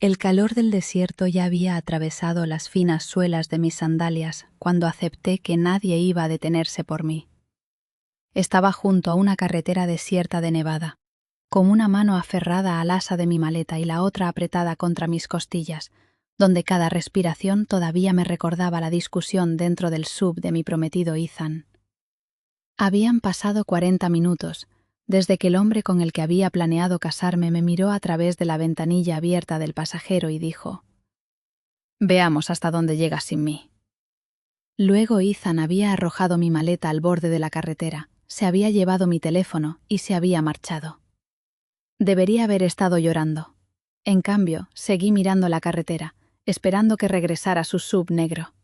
El calor del desierto ya había atravesado las finas suelas de mis sandalias cuando acepté que nadie iba a detenerse por mí. Estaba junto a una carretera desierta de Nevada, con una mano aferrada al asa de mi maleta y la otra apretada contra mis costillas, donde cada respiración todavía me recordaba la discusión dentro del sub de mi prometido Ethan. Habían pasado 40 minutos desde que el hombre con el que había planeado casarme me miró a través de la ventanilla abierta del pasajero y dijo: «Veamos hasta dónde llegas sin mí». Luego Ethan había arrojado mi maleta al borde de la carretera, se había llevado mi teléfono y se había marchado. Debería haber estado llorando. En cambio, seguí mirando la carretera, esperando que regresara su sub negro.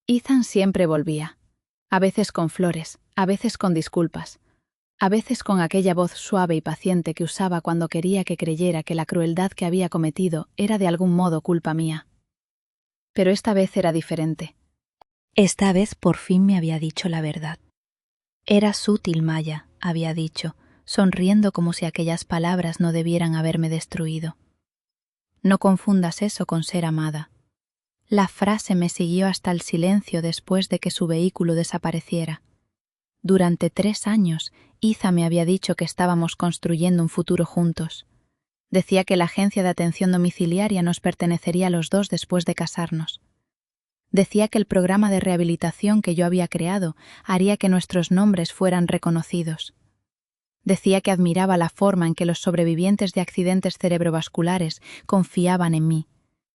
Ethan siempre volvía, a veces con flores, a veces con disculpas, a veces con aquella voz suave y paciente que usaba cuando quería que creyera que la crueldad que había cometido era de algún modo culpa mía. Pero esta vez era diferente. Esta vez por fin me había dicho la verdad. Era sutil, Maya, había dicho, sonriendo como si aquellas palabras no debieran haberme destruido. No confundas eso con ser amada. La frase me siguió hasta el silencio después de que su vehículo desapareciera. Durante 3 años, Isa me había dicho que estábamos construyendo un futuro juntos. Decía que la agencia de atención domiciliaria nos pertenecería a los dos después de casarnos. Decía que el programa de rehabilitación que yo había creado haría que nuestros nombres fueran reconocidos. Decía que admiraba la forma en que los sobrevivientes de accidentes cerebrovasculares confiaban en mí,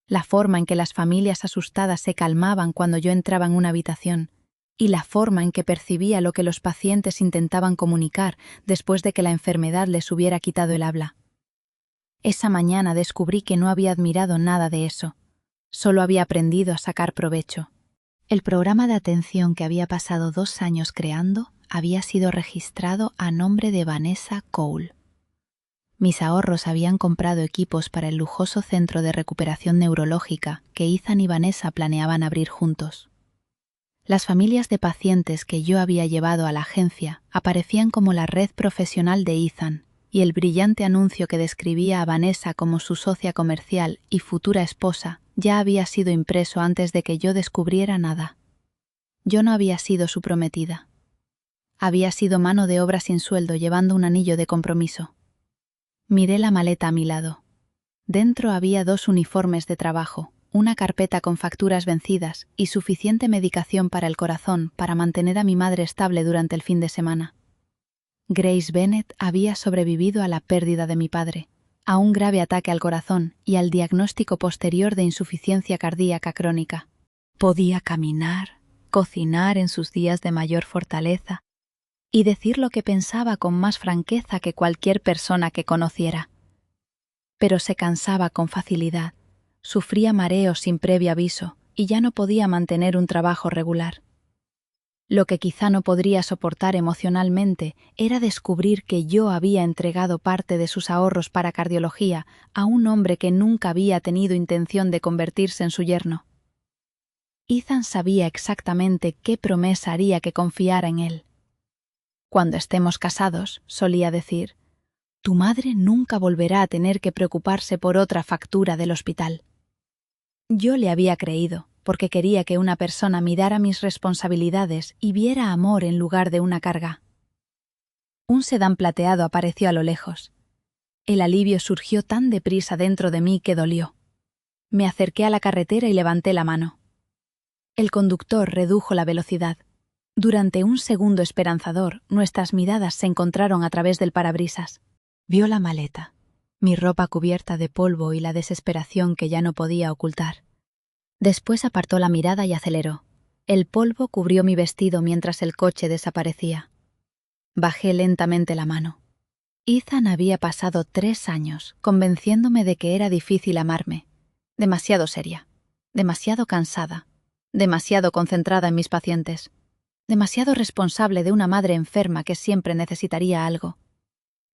la forma en que las familias asustadas se calmaban cuando yo entraba en una habitación, y la forma en que percibía lo que los pacientes intentaban comunicar después de que la enfermedad les hubiera quitado el habla. Esa mañana descubrí que no había admirado nada de eso, solo había aprendido a sacar provecho. El programa de atención que había pasado 2 años creando había sido registrado a nombre de Vanessa Cole. Mis ahorros habían comprado equipos para el lujoso centro de recuperación neurológica que Ethan y Vanessa planeaban abrir juntos. Las familias de pacientes que yo había llevado a la agencia aparecían como la red profesional de Ethan, y el brillante anuncio que describía a Vanessa como su socia comercial y futura esposa ya había sido impreso antes de que yo descubriera nada. Yo no había sido su prometida. Había sido mano de obra sin sueldo llevando un anillo de compromiso. Miré la maleta a mi lado. Dentro había 2 uniformes de trabajo, una carpeta con facturas vencidas y suficiente medicación para el corazón para mantener a mi madre estable durante el fin de semana. Grace Bennett había sobrevivido a la pérdida de mi padre, a un grave ataque al corazón y al diagnóstico posterior de insuficiencia cardíaca crónica. Podía caminar, cocinar en sus días de mayor fortaleza y decir lo que pensaba con más franqueza que cualquier persona que conociera. Pero se cansaba con facilidad, sufría mareos sin previo aviso y ya no podía mantener un trabajo regular. Lo que quizá no podría soportar emocionalmente era descubrir que yo había entregado parte de sus ahorros para cardiología a un hombre que nunca había tenido intención de convertirse en su yerno. Ethan sabía exactamente qué promesa haría que confiara en él. Cuando estemos casados, solía decir, tu madre nunca volverá a tener que preocuparse por otra factura del hospital. Yo le había creído, porque quería que una persona mirara mis responsabilidades y viera amor en lugar de una carga. Un sedán plateado apareció a lo lejos. El alivio surgió tan deprisa dentro de mí que dolió. Me acerqué a la carretera y levanté la mano. El conductor redujo la velocidad. Durante un segundo esperanzador, nuestras miradas se encontraron a través del parabrisas. Vio la maleta, mi ropa cubierta de polvo y la desesperación que ya no podía ocultar. Después apartó la mirada y aceleró. El polvo cubrió mi vestido mientras el coche desaparecía. Bajé lentamente la mano. Ethan había pasado 3 años convenciéndome de que era difícil amarme. Demasiado seria, demasiado cansada, demasiado concentrada en mis pacientes, demasiado responsable de una madre enferma que siempre necesitaría algo.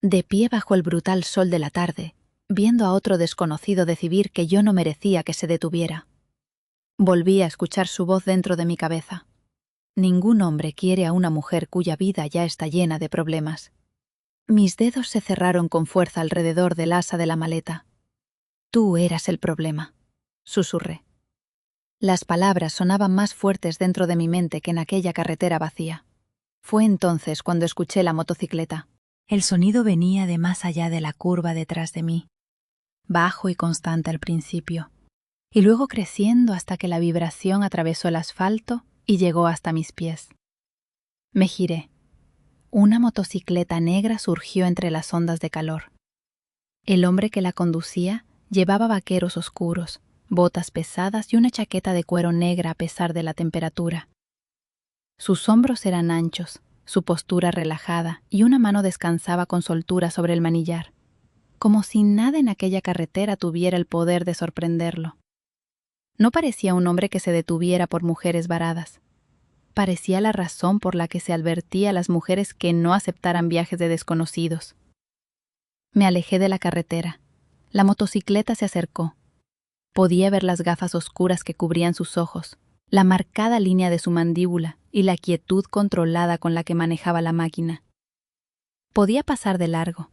De pie bajo el brutal sol de la tarde, viendo a otro desconocido decidir que yo no merecía que se detuviera. Volví a escuchar su voz dentro de mi cabeza. Ningún hombre quiere a una mujer cuya vida ya está llena de problemas. Mis dedos se cerraron con fuerza alrededor del asa de la maleta. Tú eras el problema, susurré. Las palabras sonaban más fuertes dentro de mi mente que en aquella carretera vacía. Fue entonces cuando escuché la motocicleta. El sonido venía de más allá de la curva detrás de mí, bajo y constante al principio, y luego creciendo hasta que la vibración atravesó el asfalto y llegó hasta mis pies. Me giré. Una motocicleta negra surgió entre las ondas de calor. El hombre que la conducía llevaba vaqueros oscuros, botas pesadas y una chaqueta de cuero negra a pesar de la temperatura. Sus hombros eran anchos, su postura relajada y una mano descansaba con soltura sobre el manillar, como si nada en aquella carretera tuviera el poder de sorprenderlo. No parecía un hombre que se detuviera por mujeres varadas. Parecía la razón por la que se advertía a las mujeres que no aceptaran viajes de desconocidos. Me alejé de la carretera. La motocicleta se acercó. Podía ver las gafas oscuras que cubrían sus ojos, la marcada línea de su mandíbula y la quietud controlada con la que manejaba la máquina. Podía pasar de largo.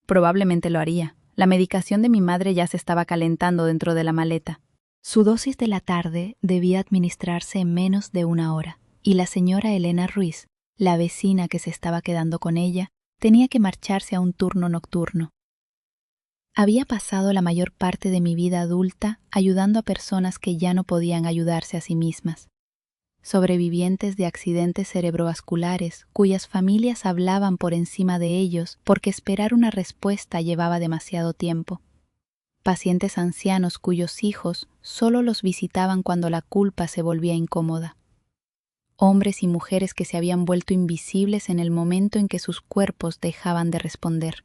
Probablemente lo haría. La medicación de mi madre ya se estaba calentando dentro de la maleta. Su dosis de la tarde debía administrarse en menos de 1 hora, y la señora Elena Ruiz, la vecina que se estaba quedando con ella, tenía que marcharse a un turno nocturno. Había pasado la mayor parte de mi vida adulta ayudando a personas que ya no podían ayudarse a sí mismas. Sobrevivientes de accidentes cerebrovasculares cuyas familias hablaban por encima de ellos porque esperar una respuesta llevaba demasiado tiempo. Pacientes ancianos cuyos hijos solo los visitaban cuando la culpa se volvía incómoda. Hombres y mujeres que se habían vuelto invisibles en el momento en que sus cuerpos dejaban de responder.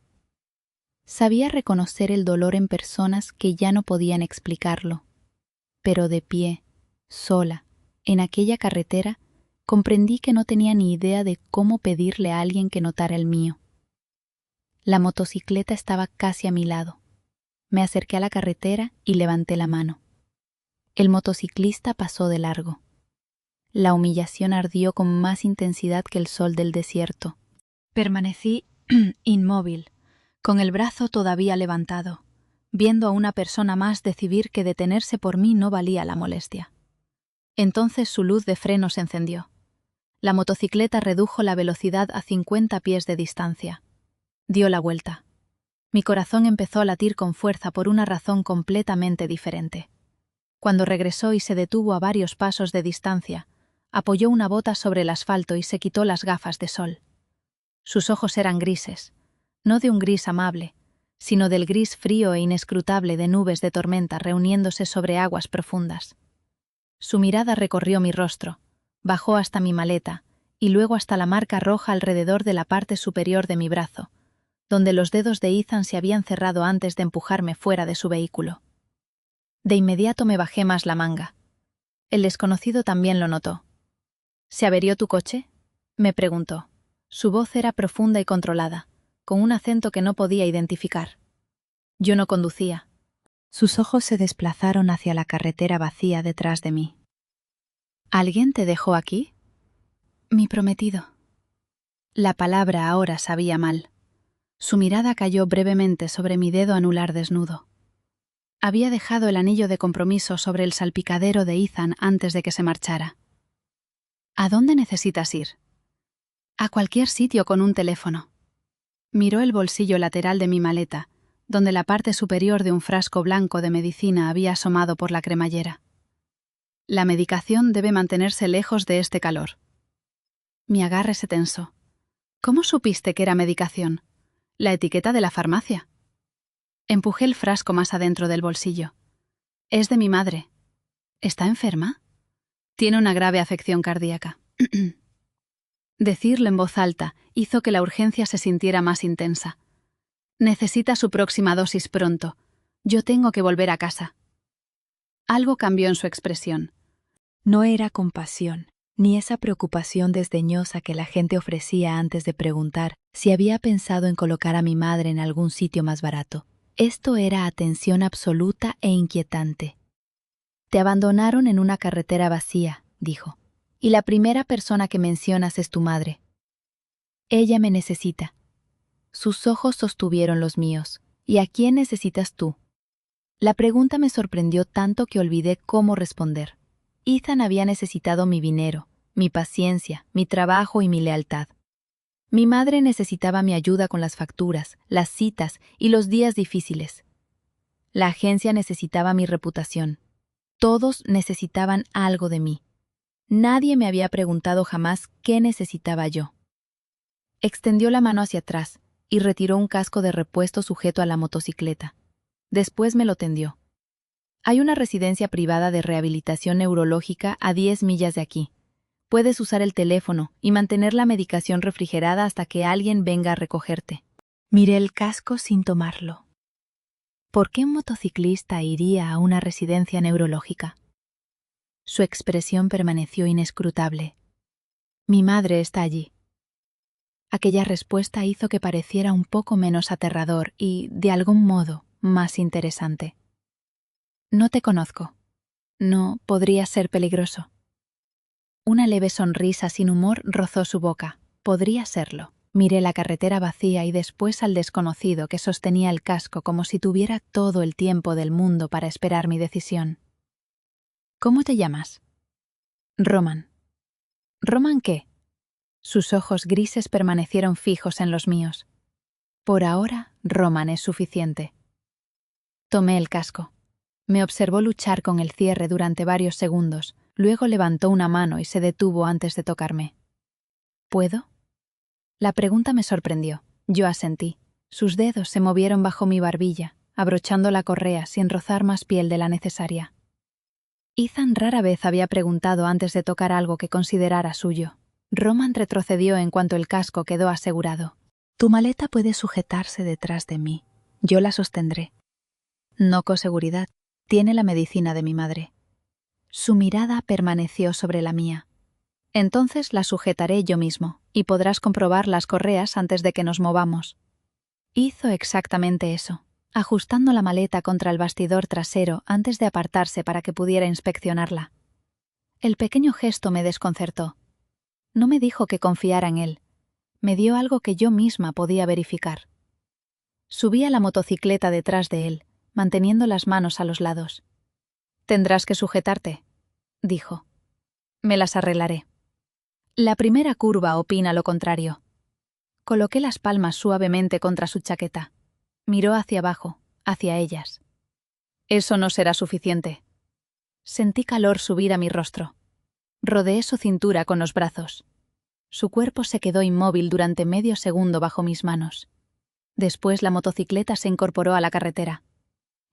Sabía reconocer el dolor en personas que ya no podían explicarlo, pero de pie, sola, en aquella carretera, comprendí que no tenía ni idea de cómo pedirle a alguien que notara el mío. La motocicleta estaba casi a mi lado. Me acerqué a la carretera y levanté la mano. El motociclista pasó de largo. La humillación ardió con más intensidad que el sol del desierto. Permanecí inmóvil, con el brazo todavía levantado, viendo a una persona más decidir que detenerse por mí no valía la molestia. Entonces su luz de freno se encendió. La motocicleta redujo la velocidad a 50 pies de distancia. Dio la vuelta. Mi corazón empezó a latir con fuerza por una razón completamente diferente. Cuando regresó y se detuvo a varios pasos de distancia, apoyó una bota sobre el asfalto y se quitó las gafas de sol. Sus ojos eran grises, no de un gris amable, sino del gris frío e inescrutable de nubes de tormenta reuniéndose sobre aguas profundas. Su mirada recorrió mi rostro, bajó hasta mi maleta y luego hasta la marca roja alrededor de la parte superior de mi brazo, donde los dedos de Ethan se habían cerrado antes de empujarme fuera de su vehículo. De inmediato me bajé más la manga. El desconocido también lo notó. ¿Se averió tu coche?, me preguntó. Su voz era profunda y controlada, con un acento que no podía identificar. Yo no conducía. Sus ojos se desplazaron hacia la carretera vacía detrás de mí. ¿Alguien te dejó aquí? Mi prometido. La palabra ahora sabía mal. Su mirada cayó brevemente sobre mi dedo anular desnudo. Había dejado el anillo de compromiso sobre el salpicadero de Ethan antes de que se marchara. ¿A dónde necesitas ir? A cualquier sitio con un teléfono. Miró el bolsillo lateral de mi maleta, donde la parte superior de un frasco blanco de medicina había asomado por la cremallera. La medicación debe mantenerse lejos de este calor. Mi agarre se tensó. ¿Cómo supiste que era medicación? La etiqueta de la farmacia. Empujé el frasco más adentro del bolsillo. Es de mi madre. ¿Está enferma? Tiene una grave afección cardíaca. Decirlo en voz alta hizo que la urgencia se sintiera más intensa. Necesita su próxima dosis pronto. Yo tengo que volver a casa. Algo cambió en su expresión. No era compasión, ni esa preocupación desdeñosa que la gente ofrecía antes de preguntar si había pensado en colocar a mi madre en algún sitio más barato. Esto era atención absoluta e inquietante. Te abandonaron en una carretera vacía, dijo, y la primera persona que mencionas es tu madre. Ella me necesita. Sus ojos sostuvieron los míos. ¿Y a quién necesitas tú? La pregunta me sorprendió tanto que olvidé cómo responder. Ethan había necesitado mi dinero, mi paciencia, mi trabajo y mi lealtad. Mi madre necesitaba mi ayuda con las facturas, las citas y los días difíciles. La agencia necesitaba mi reputación. Todos necesitaban algo de mí. Nadie me había preguntado jamás qué necesitaba yo. Extendió la mano hacia atrás y retiró un casco de repuesto sujeto a la motocicleta. Después me lo tendió. Hay una residencia privada de rehabilitación neurológica a 10 millas de aquí. Puedes usar el teléfono y mantener la medicación refrigerada hasta que alguien venga a recogerte. Miré el casco sin tomarlo. ¿Por qué un motociclista iría a una residencia neurológica? Su expresión permaneció inescrutable. Mi madre está allí. Aquella respuesta hizo que pareciera un poco menos aterrador y, de algún modo, más interesante. No te conozco. No podría ser peligroso. Una leve sonrisa sin humor rozó su boca. Podría serlo. Miré la carretera vacía y después al desconocido que sostenía el casco como si tuviera todo el tiempo del mundo para esperar mi decisión. ¿Cómo te llamas? Roman. ¿Roman qué? Sus ojos grises permanecieron fijos en los míos. Por ahora, Roman es suficiente. Tomé el casco. Me observó luchar con el cierre durante varios segundos, luego levantó una mano y se detuvo antes de tocarme. ¿Puedo? La pregunta me sorprendió. Yo asentí. Sus dedos se movieron bajo mi barbilla, abrochando la correa sin rozar más piel de la necesaria. Ethan rara vez había preguntado antes de tocar algo que considerara suyo. Roman retrocedió en cuanto el casco quedó asegurado. Tu maleta puede sujetarse detrás de mí. Yo la sostendré. No con seguridad. Tiene la medicina de mi madre. Su mirada permaneció sobre la mía. Entonces la sujetaré yo mismo, y podrás comprobar las correas antes de que nos movamos. Hizo exactamente eso, ajustando la maleta contra el bastidor trasero antes de apartarse para que pudiera inspeccionarla. El pequeño gesto me desconcertó. No me dijo que confiara en él. Me dio algo que yo misma podía verificar. Subí a la motocicleta detrás de él, manteniendo las manos a los lados. «Tendrás que sujetarte», dijo. «Me las arreglaré». La primera curva opina lo contrario. Coloqué las palmas suavemente contra su chaqueta. Miró hacia abajo, hacia ellas. «Eso no será suficiente». Sentí calor subir a mi rostro. Rodeé su cintura con los brazos. Su cuerpo se quedó inmóvil durante medio segundo bajo mis manos. Después la motocicleta se incorporó a la carretera.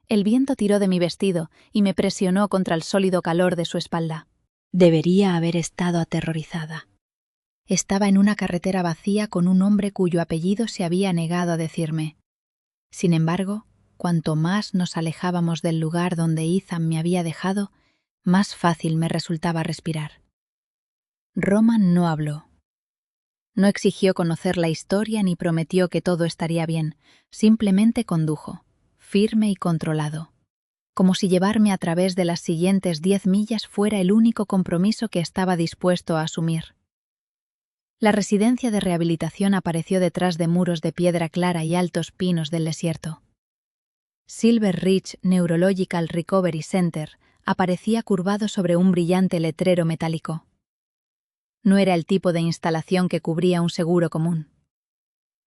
El viento tiró de mi vestido y me presionó contra el sólido calor de su espalda. Debería haber estado aterrorizada. Estaba en una carretera vacía con un hombre cuyo apellido se había negado a decirme. Sin embargo, cuanto más nos alejábamos del lugar donde Ethan me había dejado, más fácil me resultaba respirar. Roman no habló. No exigió conocer la historia ni prometió que todo estaría bien, simplemente condujo, firme y controlado, como si llevarme a través de las siguientes 10 millas fuera el único compromiso que estaba dispuesto a asumir. La residencia de rehabilitación apareció detrás de muros de piedra clara y altos pinos del desierto. Silver Ridge Neurological Recovery Center aparecía curvado sobre un brillante letrero metálico. No era el tipo de instalación que cubría un seguro común.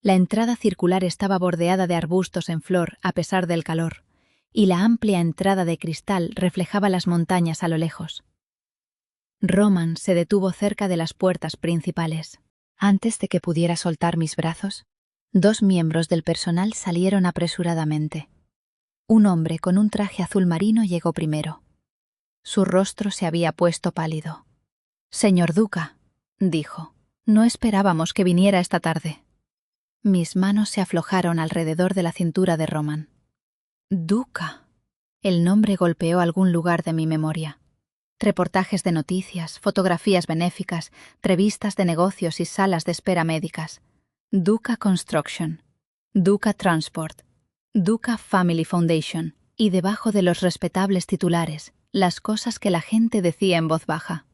La entrada circular estaba bordeada de arbustos en flor a pesar del calor, y la amplia entrada de cristal reflejaba las montañas a lo lejos. Roman se detuvo cerca de las puertas principales. Antes de que pudiera soltar mis brazos, 2 miembros del personal salieron apresuradamente. Un hombre con un traje azul marino llegó primero. Su rostro se había puesto pálido. «Señor Duca», dijo, «no esperábamos que viniera esta tarde». Mis manos se aflojaron alrededor de la cintura de Roman. «Duca». El nombre golpeó algún lugar de mi memoria. Reportajes de noticias, fotografías benéficas, revistas de negocios y salas de espera médicas. Duca Construction, Duca Transport, Duca Family Foundation, y debajo de los respetables titulares, las cosas que la gente decía en voz baja.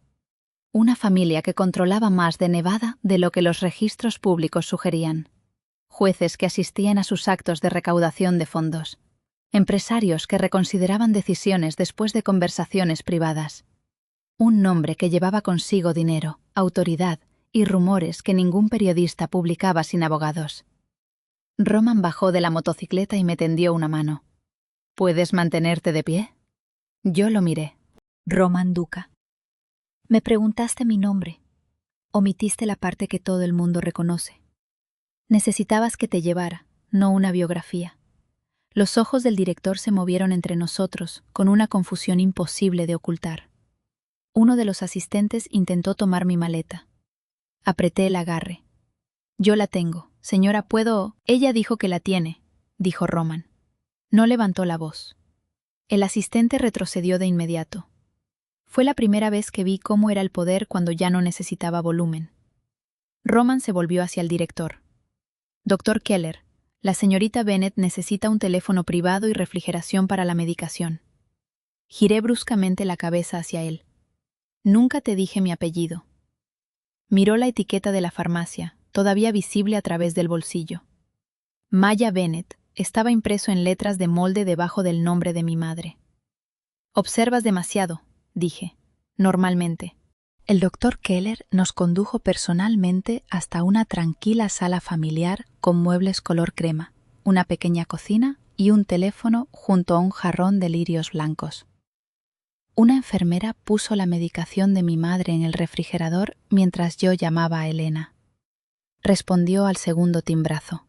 Una familia que controlaba más de Nevada de lo que los registros públicos sugerían. Jueces que asistían a sus actos de recaudación de fondos. Empresarios que reconsideraban decisiones después de conversaciones privadas. Un nombre que llevaba consigo dinero, autoridad y rumores que ningún periodista publicaba sin abogados. Roman bajó de la motocicleta y me tendió una mano. ¿Puedes mantenerte de pie? Yo lo miré. Roman Duca. Me preguntaste mi nombre. Omitiste la parte que todo el mundo reconoce. Necesitabas que te llevara, no una biografía. Los ojos del director se movieron entre nosotros, con una confusión imposible de ocultar. Uno de los asistentes intentó tomar mi maleta. Apreté el agarre. Yo la tengo. Señora, ¿puedo...? Ella dijo que la tiene, dijo Roman. No levantó la voz. El asistente retrocedió de inmediato. Fue la primera vez que vi cómo era el poder cuando ya no necesitaba volumen. Roman se volvió hacia el director. Doctor Keller, la señorita Bennett necesita un teléfono privado y refrigeración para la medicación. Giré bruscamente la cabeza hacia él. Nunca te dije mi apellido. Miró la etiqueta de la farmacia, todavía visible a través del bolsillo. Maya Bennett estaba impreso en letras de molde debajo del nombre de mi madre. Observas demasiado, dije, normalmente. El doctor Keller nos condujo personalmente hasta una tranquila sala familiar con muebles color crema, una pequeña cocina y un teléfono junto a un jarrón de lirios blancos. Una enfermera puso la medicación de mi madre en el refrigerador mientras yo llamaba a Elena. Respondió al segundo timbrazo.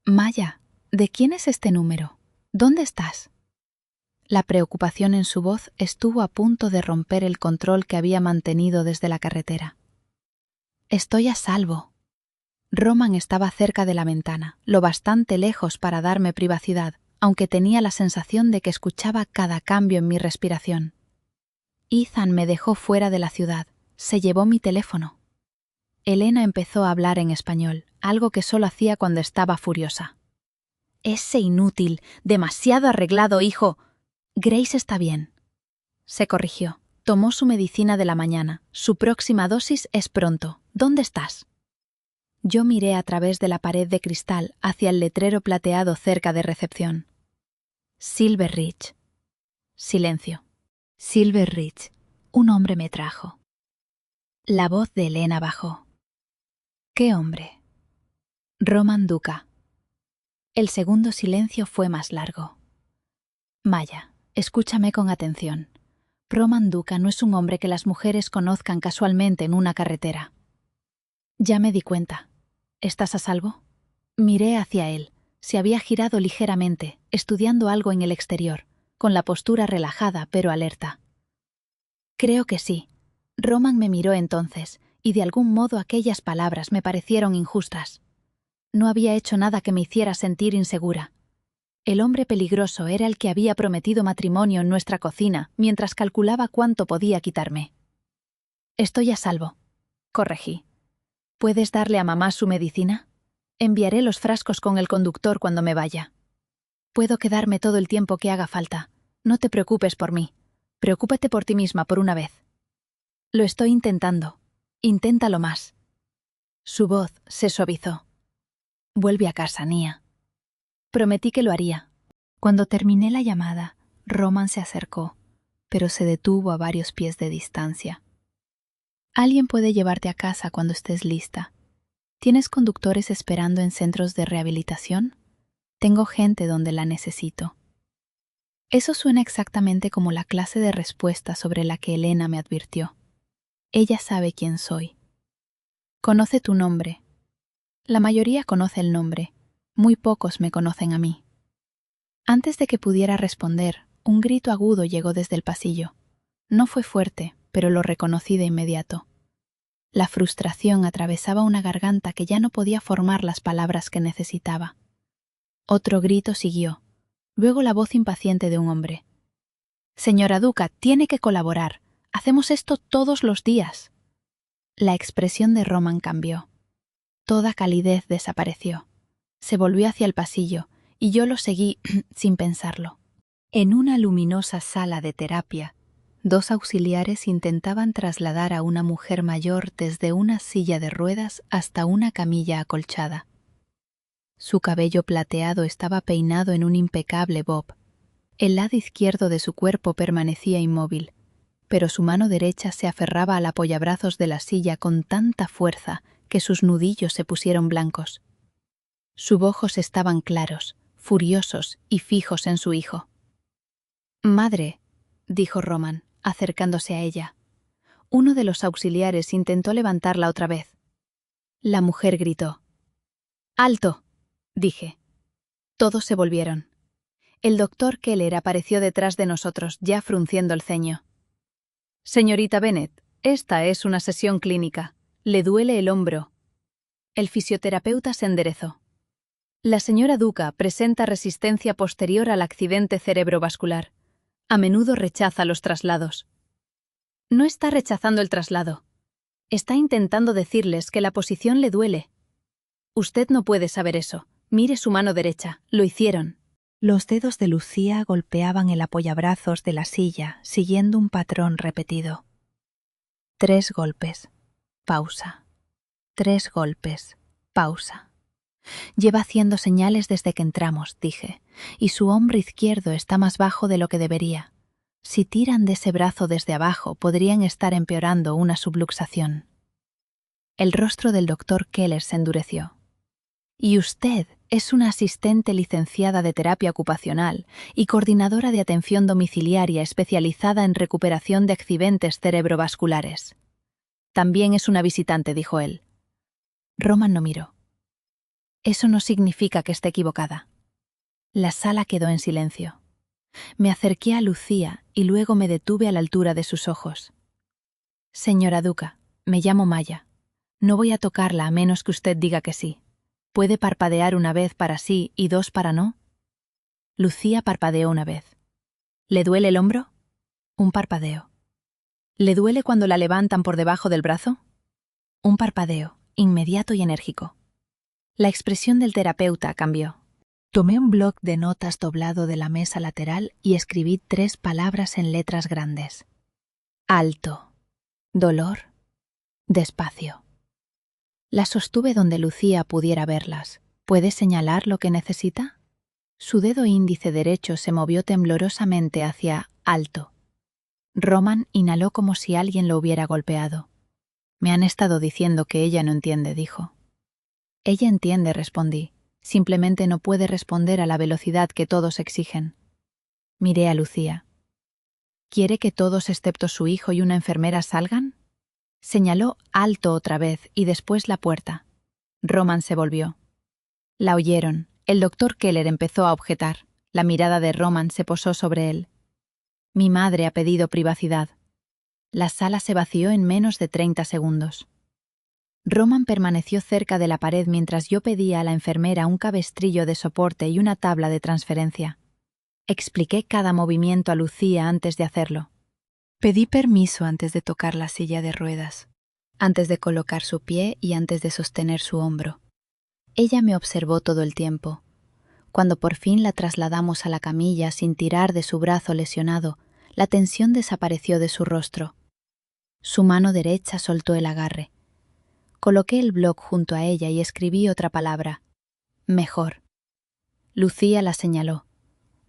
Maya, ¿de quién es este número? ¿Dónde estás? La preocupación en su voz estuvo a punto de romper el control que había mantenido desde la carretera. Estoy a salvo. Roman estaba cerca de la ventana, lo bastante lejos para darme privacidad, aunque tenía la sensación de que escuchaba cada cambio en mi respiración. Ethan me dejó fuera de la ciudad, se llevó mi teléfono. Elena empezó a hablar en español, algo que solo hacía cuando estaba furiosa. Ese inútil, demasiado arreglado, hijo. Grace está bien. Se corrigió. Tomó su medicina de la mañana. Su próxima dosis es pronto. ¿Dónde estás? Yo miré a través de la pared de cristal hacia el letrero plateado cerca de recepción. Silver Ridge. Silencio. Silver Ridge. Un hombre me trajo. La voz de Elena bajó. ¿Qué hombre? Roman Duca. El segundo silencio fue más largo. Maya, escúchame con atención. Roman Duca no es un hombre que las mujeres conozcan casualmente en una carretera. Ya me di cuenta. ¿Estás a salvo? Miré hacia él. Se había girado ligeramente, estudiando algo en el exterior, con la postura relajada pero alerta. Creo que sí. Roman me miró entonces, y de algún modo aquellas palabras me parecieron injustas. No había hecho nada que me hiciera sentir insegura. El hombre peligroso era el que había prometido matrimonio en nuestra cocina mientras calculaba cuánto podía quitarme. Estoy a salvo, corregí. ¿Puedes darle a mamá su medicina? Enviaré los frascos con el conductor cuando me vaya. Puedo quedarme todo el tiempo que haga falta. No te preocupes por mí. Preocúpate por ti misma por una vez. Lo estoy intentando. Inténtalo más. Su voz se suavizó. Vuelve a casa, Nia. Prometí que lo haría. Cuando terminé la llamada, Roman se acercó, pero se detuvo a varios pies de distancia. Alguien puede llevarte a casa cuando estés lista. ¿Tienes conductores esperando en centros de rehabilitación? Tengo gente donde la necesito. Eso suena exactamente como la clase de respuesta sobre la que Elena me advirtió. Ella sabe quién soy. Conoce tu nombre. La mayoría conoce el nombre. Muy pocos me conocen a mí. Antes de que pudiera responder, un grito agudo llegó desde el pasillo. No fue fuerte, pero lo reconocí de inmediato. La frustración atravesaba una garganta que ya no podía formar las palabras que necesitaba. Otro grito siguió, luego la voz impaciente de un hombre. «Señora Duca, tiene que colaborar. Hacemos esto todos los días». La expresión de Roman cambió. Toda calidez desapareció. Se volvió hacia el pasillo, y yo lo seguí sin pensarlo. En una luminosa sala de terapia, 2 auxiliares intentaban trasladar a una mujer mayor desde una silla de ruedas hasta una camilla acolchada. Su cabello plateado estaba peinado en un impecable bob. El lado izquierdo de su cuerpo permanecía inmóvil, pero su mano derecha se aferraba al apoyabrazos de la silla con tanta fuerza que sus nudillos se pusieron blancos. Sus ojos estaban claros, furiosos y fijos en su hijo. «Madre», dijo Roman, acercándose a ella. Uno de los auxiliares intentó levantarla otra vez. La mujer gritó. «¡Alto!», dije. Todos se volvieron. El doctor Keller apareció detrás de nosotros, ya frunciendo el ceño. «Señorita Bennett, esta es una sesión clínica. Le duele el hombro». El fisioterapeuta se enderezó. «La señora Duca presenta resistencia posterior al accidente cerebrovascular. A menudo rechaza los traslados». «No está rechazando el traslado. Está intentando decirles que la posición le duele». «Usted no puede saber eso. Mire su mano derecha. Lo hicieron». Los dedos de Lucía golpeaban el apoyabrazos de la silla, siguiendo un patrón repetido. 3 golpes. Pausa. 3 golpes. Pausa. «Lleva haciendo señales desde que entramos», dije, «y su hombro izquierdo está más bajo de lo que debería. Si tiran de ese brazo desde abajo, podrían estar empeorando una subluxación». El rostro del doctor Keller se endureció. «Y usted es una asistente licenciada de terapia ocupacional y coordinadora de atención domiciliaria especializada en recuperación de accidentes cerebrovasculares. También es una visitante», dijo él. Roman no miró. «Eso no significa que esté equivocada». La sala quedó en silencio. Me acerqué a Lucía y luego me detuve a la altura de sus ojos. «Señora Duca, me llamo Maya. No voy a tocarla a menos que usted diga que sí. ¿Puede parpadear una vez para sí y 2 para no?» Lucía parpadeó una vez. «¿Le duele el hombro?» Un parpadeo. «¿Le duele cuando la levantan por debajo del brazo?» Un parpadeo, inmediato y enérgico. La expresión del terapeuta cambió. Tomé un bloc de notas doblado de la mesa lateral y escribí 3 palabras en letras grandes. «Alto. Dolor. Despacio». Las sostuve donde Lucía pudiera verlas. «¿Puede señalar lo que necesita?» Su dedo índice derecho se movió temblorosamente hacia «alto». Roman inhaló como si alguien lo hubiera golpeado. «Me han estado diciendo que ella no entiende», dijo. «Ella entiende», respondí. «Simplemente no puede responder a la velocidad que todos exigen». Miré a Lucía. «¿Quiere que todos excepto su hijo y una enfermera salgan?» Señaló «alto» otra vez y después la puerta. Roman se volvió. La oyeron. El doctor Keller empezó a objetar. La mirada de Roman se posó sobre él. «Mi madre ha pedido privacidad». La sala se vació en menos de 30 segundos. Roman permaneció cerca de la pared mientras yo pedía a la enfermera un cabestrillo de soporte y una tabla de transferencia. Expliqué cada movimiento a Lucía antes de hacerlo. Pedí permiso antes de tocar la silla de ruedas, antes de colocar su pie y antes de sostener su hombro. Ella me observó todo el tiempo. Cuando por fin la trasladamos a la camilla sin tirar de su brazo lesionado, la tensión desapareció de su rostro. Su mano derecha soltó el agarre. Coloqué el bloc junto a ella y escribí otra palabra. «Mejor». Lucía la señaló.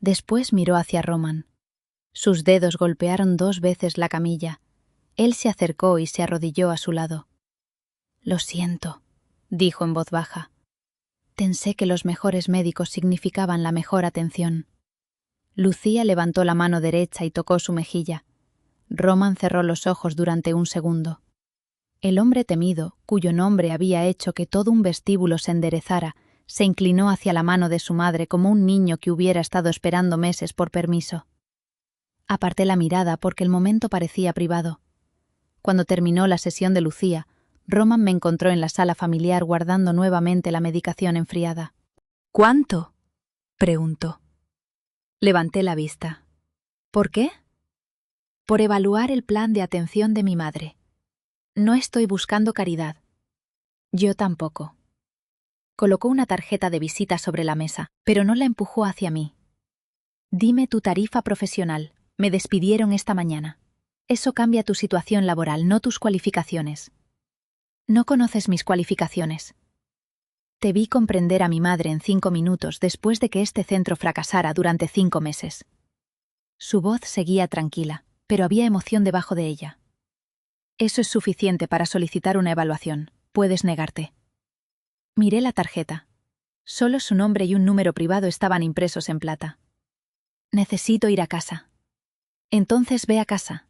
Después miró hacia Roman. Sus dedos golpearon 2 veces la camilla. Él se acercó y se arrodilló a su lado. «Lo siento», dijo en voz baja. Pensé que los mejores médicos significaban la mejor atención. Lucía levantó la mano derecha y tocó su mejilla. Roman cerró los ojos durante un segundo. El hombre temido, cuyo nombre había hecho que todo un vestíbulo se enderezara, se inclinó hacia la mano de su madre como un niño que hubiera estado esperando meses por permiso. Aparté la mirada porque el momento parecía privado. Cuando terminó la sesión de Lucía, Roman me encontró en la sala familiar guardando nuevamente la medicación enfriada. «¿Cuánto?», preguntó. Levanté la vista. «¿Por qué?» «Por evaluar el plan de atención de mi madre. No estoy buscando caridad». «Yo tampoco». Colocó una tarjeta de visita sobre la mesa, pero no la empujó hacia mí. «Dime tu tarifa profesional. Me despidieron esta mañana. Eso cambia tu situación laboral, no tus cualificaciones». «No conoces mis cualificaciones». Te vi comprender a mi madre en 5 minutos después de que este centro fracasara durante 5 meses. Su voz seguía tranquila, pero había emoción debajo de ella. Eso es suficiente para solicitar una evaluación. Puedes negarte. Miré la tarjeta. Solo su nombre y un número privado estaban impresos en plata. Necesito ir a casa. Entonces ve a casa.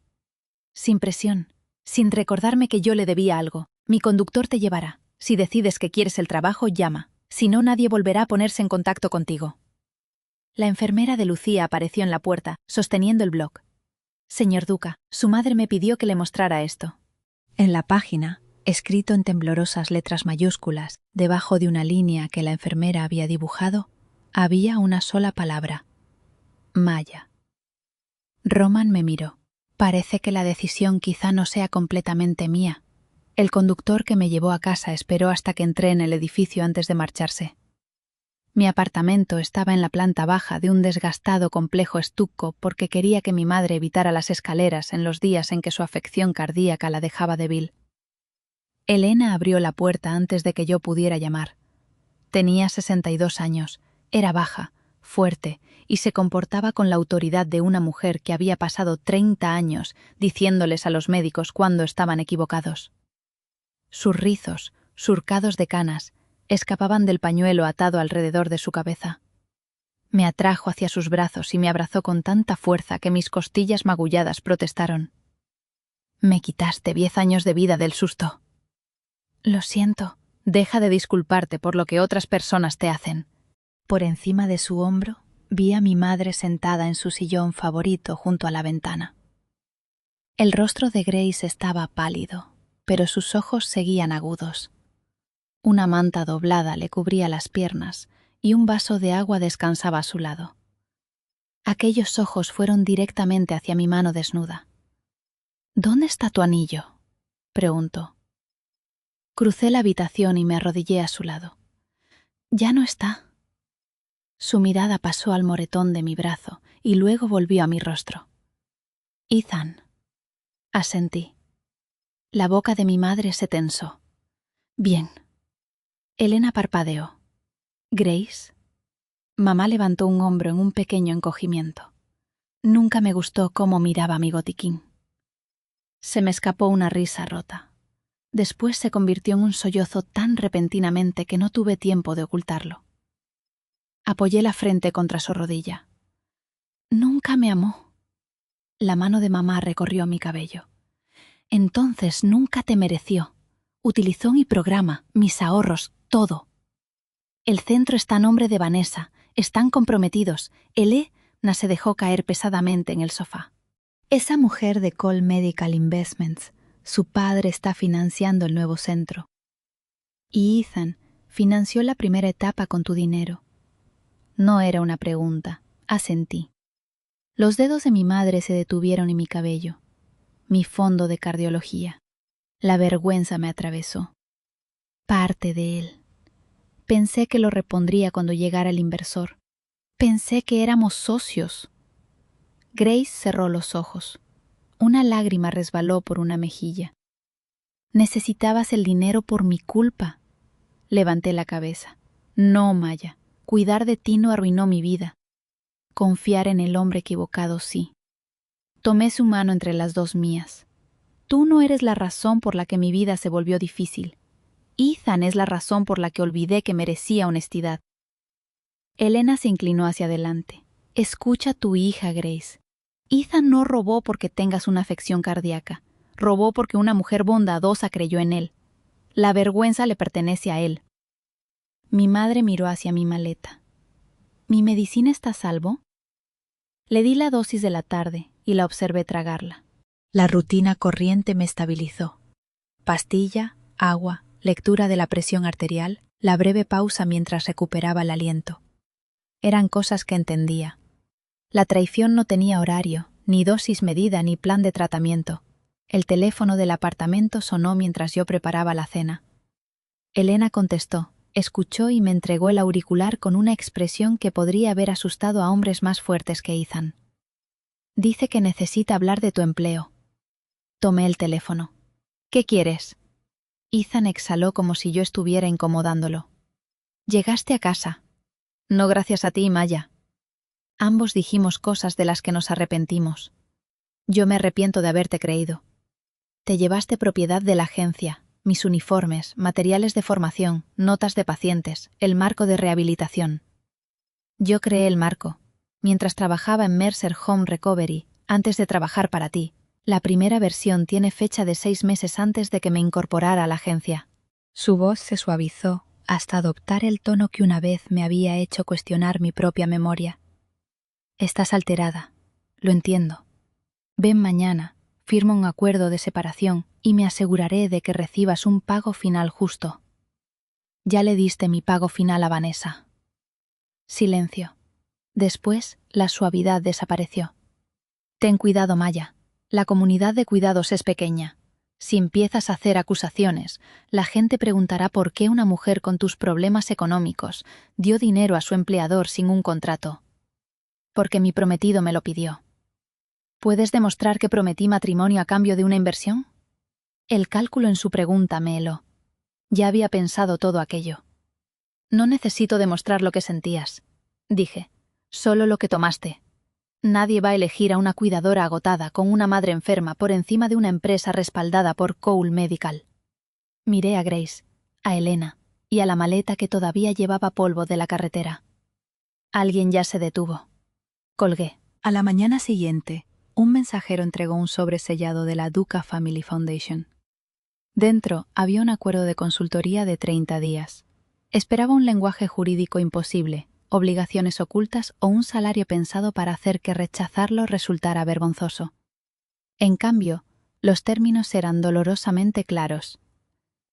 Sin presión, sin recordarme que yo le debía algo. Mi conductor te llevará. Si decides que quieres el trabajo, llama. Si no, nadie volverá a ponerse en contacto contigo. La enfermera de Lucía apareció en la puerta, sosteniendo el blog. Señor Duca, su madre me pidió que le mostrara esto. En la página, escrito en temblorosas letras mayúsculas, debajo de una línea que la enfermera había dibujado, había una sola palabra: Maya. Roman me miró. Parece que la decisión quizá no sea completamente mía. El conductor que me llevó a casa esperó hasta que entré en el edificio antes de marcharse. Mi apartamento estaba en la planta baja de un desgastado complejo estuco porque quería que mi madre evitara las escaleras en los días en que su afección cardíaca la dejaba débil. Elena abrió la puerta antes de que yo pudiera llamar. Tenía 62 años, era baja, fuerte, y se comportaba con la autoridad de una mujer que había pasado 30 años diciéndoles a los médicos cuándo estaban equivocados. Sus rizos, surcados de canas, escapaban del pañuelo atado alrededor de su cabeza. Me atrajo hacia sus brazos y me abrazó con tanta fuerza que mis costillas magulladas protestaron. Me quitaste 10 años de vida del susto. Lo siento, deja de disculparte por lo que otras personas te hacen. Por encima de su hombro, vi a mi madre sentada en su sillón favorito junto a la ventana. El rostro de Grace estaba pálido, pero sus ojos seguían agudos. Una manta doblada le cubría las piernas y un vaso de agua descansaba a su lado. Aquellos ojos fueron directamente hacia mi mano desnuda. «¿Dónde está tu anillo?», preguntó. Crucé la habitación y me arrodillé a su lado. «Ya no está». Su mirada pasó al moretón de mi brazo y luego volvió a mi rostro. «Ethan», asentí. La boca de mi madre se tensó. «Bien». Elena parpadeó. «¿Grace?». Mamá levantó un hombro en un pequeño encogimiento. Nunca me gustó cómo miraba mi botiquín. Se me escapó una risa rota. Después se convirtió en un sollozo tan repentinamente que no tuve tiempo de ocultarlo. Apoyé la frente contra su rodilla. «Nunca me amó». La mano de mamá recorrió mi cabello. «Entonces nunca te mereció. Utilizó mi programa, mis ahorros, todo. El centro está a nombre de Vanessa. Están comprometidos». Elena se dejó caer pesadamente en el sofá. «Esa mujer de Cole Medical Investments, su padre está financiando el nuevo centro. Y Ethan financió la primera etapa con tu dinero». No era una pregunta, asentí. Los dedos de mi madre se detuvieron en mi cabello. Mi fondo de cardiología. La vergüenza me atravesó. Parte de él. Pensé que lo repondría cuando llegara el inversor. Pensé que éramos socios. Grace cerró los ojos. Una lágrima resbaló por una mejilla. «Necesitabas el dinero por mi culpa». Levanté la cabeza. «No, Maya. Cuidar de ti no arruinó mi vida. Confiar en el hombre equivocado sí». Tomé su mano entre las dos mías. «Tú no eres la razón por la que mi vida se volvió difícil. Ethan es la razón por la que olvidé que merecía honestidad». Elena se inclinó hacia adelante. «Escucha a tu hija, Grace. Ethan no robó porque tengas una afección cardíaca. Robó porque una mujer bondadosa creyó en él. La vergüenza le pertenece a él». Mi madre miró hacia mi maleta. «¿Mi medicina está a salvo?». Le di la dosis de la tarde y la observé tragarla. La rutina corriente me estabilizó. Pastilla, agua, lectura de la presión arterial, la breve pausa mientras recuperaba el aliento. Eran cosas que entendía. La traición no tenía horario, ni dosis medida, ni plan de tratamiento. El teléfono del apartamento sonó mientras yo preparaba la cena. Elena contestó, escuchó y me entregó el auricular con una expresión que podría haber asustado a hombres más fuertes que Ethan. «Dice que necesita hablar de tu empleo». Tomé el teléfono. «¿Qué quieres?». Ethan exhaló como si yo estuviera incomodándolo. Llegaste a casa. No gracias a ti, Maya. Ambos dijimos cosas de las que nos arrepentimos. Yo me arrepiento de haberte creído. Te llevaste propiedad de la agencia, mis uniformes, materiales de formación, notas de pacientes, el marco de rehabilitación. Yo creé el marco, mientras trabajaba en Mercer Home Recovery, antes de trabajar para ti. La primera versión tiene fecha de 6 meses antes de que me incorporara a la agencia. Su voz se suavizó hasta adoptar el tono que una vez me había hecho cuestionar mi propia memoria. Estás alterada, lo entiendo. Ven mañana, firma un acuerdo de separación y me aseguraré de que recibas un pago final justo. Ya le diste mi pago final a Vanessa. Silencio. Después, la suavidad desapareció. Ten cuidado, Maya. La comunidad de cuidados es pequeña. Si empiezas a hacer acusaciones, la gente preguntará por qué una mujer con tus problemas económicos dio dinero a su empleador sin un contrato. Porque mi prometido me lo pidió. ¿Puedes demostrar que prometí matrimonio a cambio de una inversión? El cálculo en su pregunta me heló. Ya había pensado todo aquello. No necesito demostrar lo que sentías, dije. Solo lo que tomaste. Nadie va a elegir a una cuidadora agotada con una madre enferma por encima de una empresa respaldada por Cole Medical. Miré a Grace, a Elena y a la maleta que todavía llevaba polvo de la carretera. Alguien ya se detuvo. Colgué. A la mañana siguiente, un mensajero entregó un sobre sellado de la Duca Family Foundation. Dentro había un acuerdo de consultoría de 30 días. Esperaba un lenguaje jurídico imposible, obligaciones ocultas o un salario pensado para hacer que rechazarlo resultara vergonzoso. En cambio, los términos eran dolorosamente claros.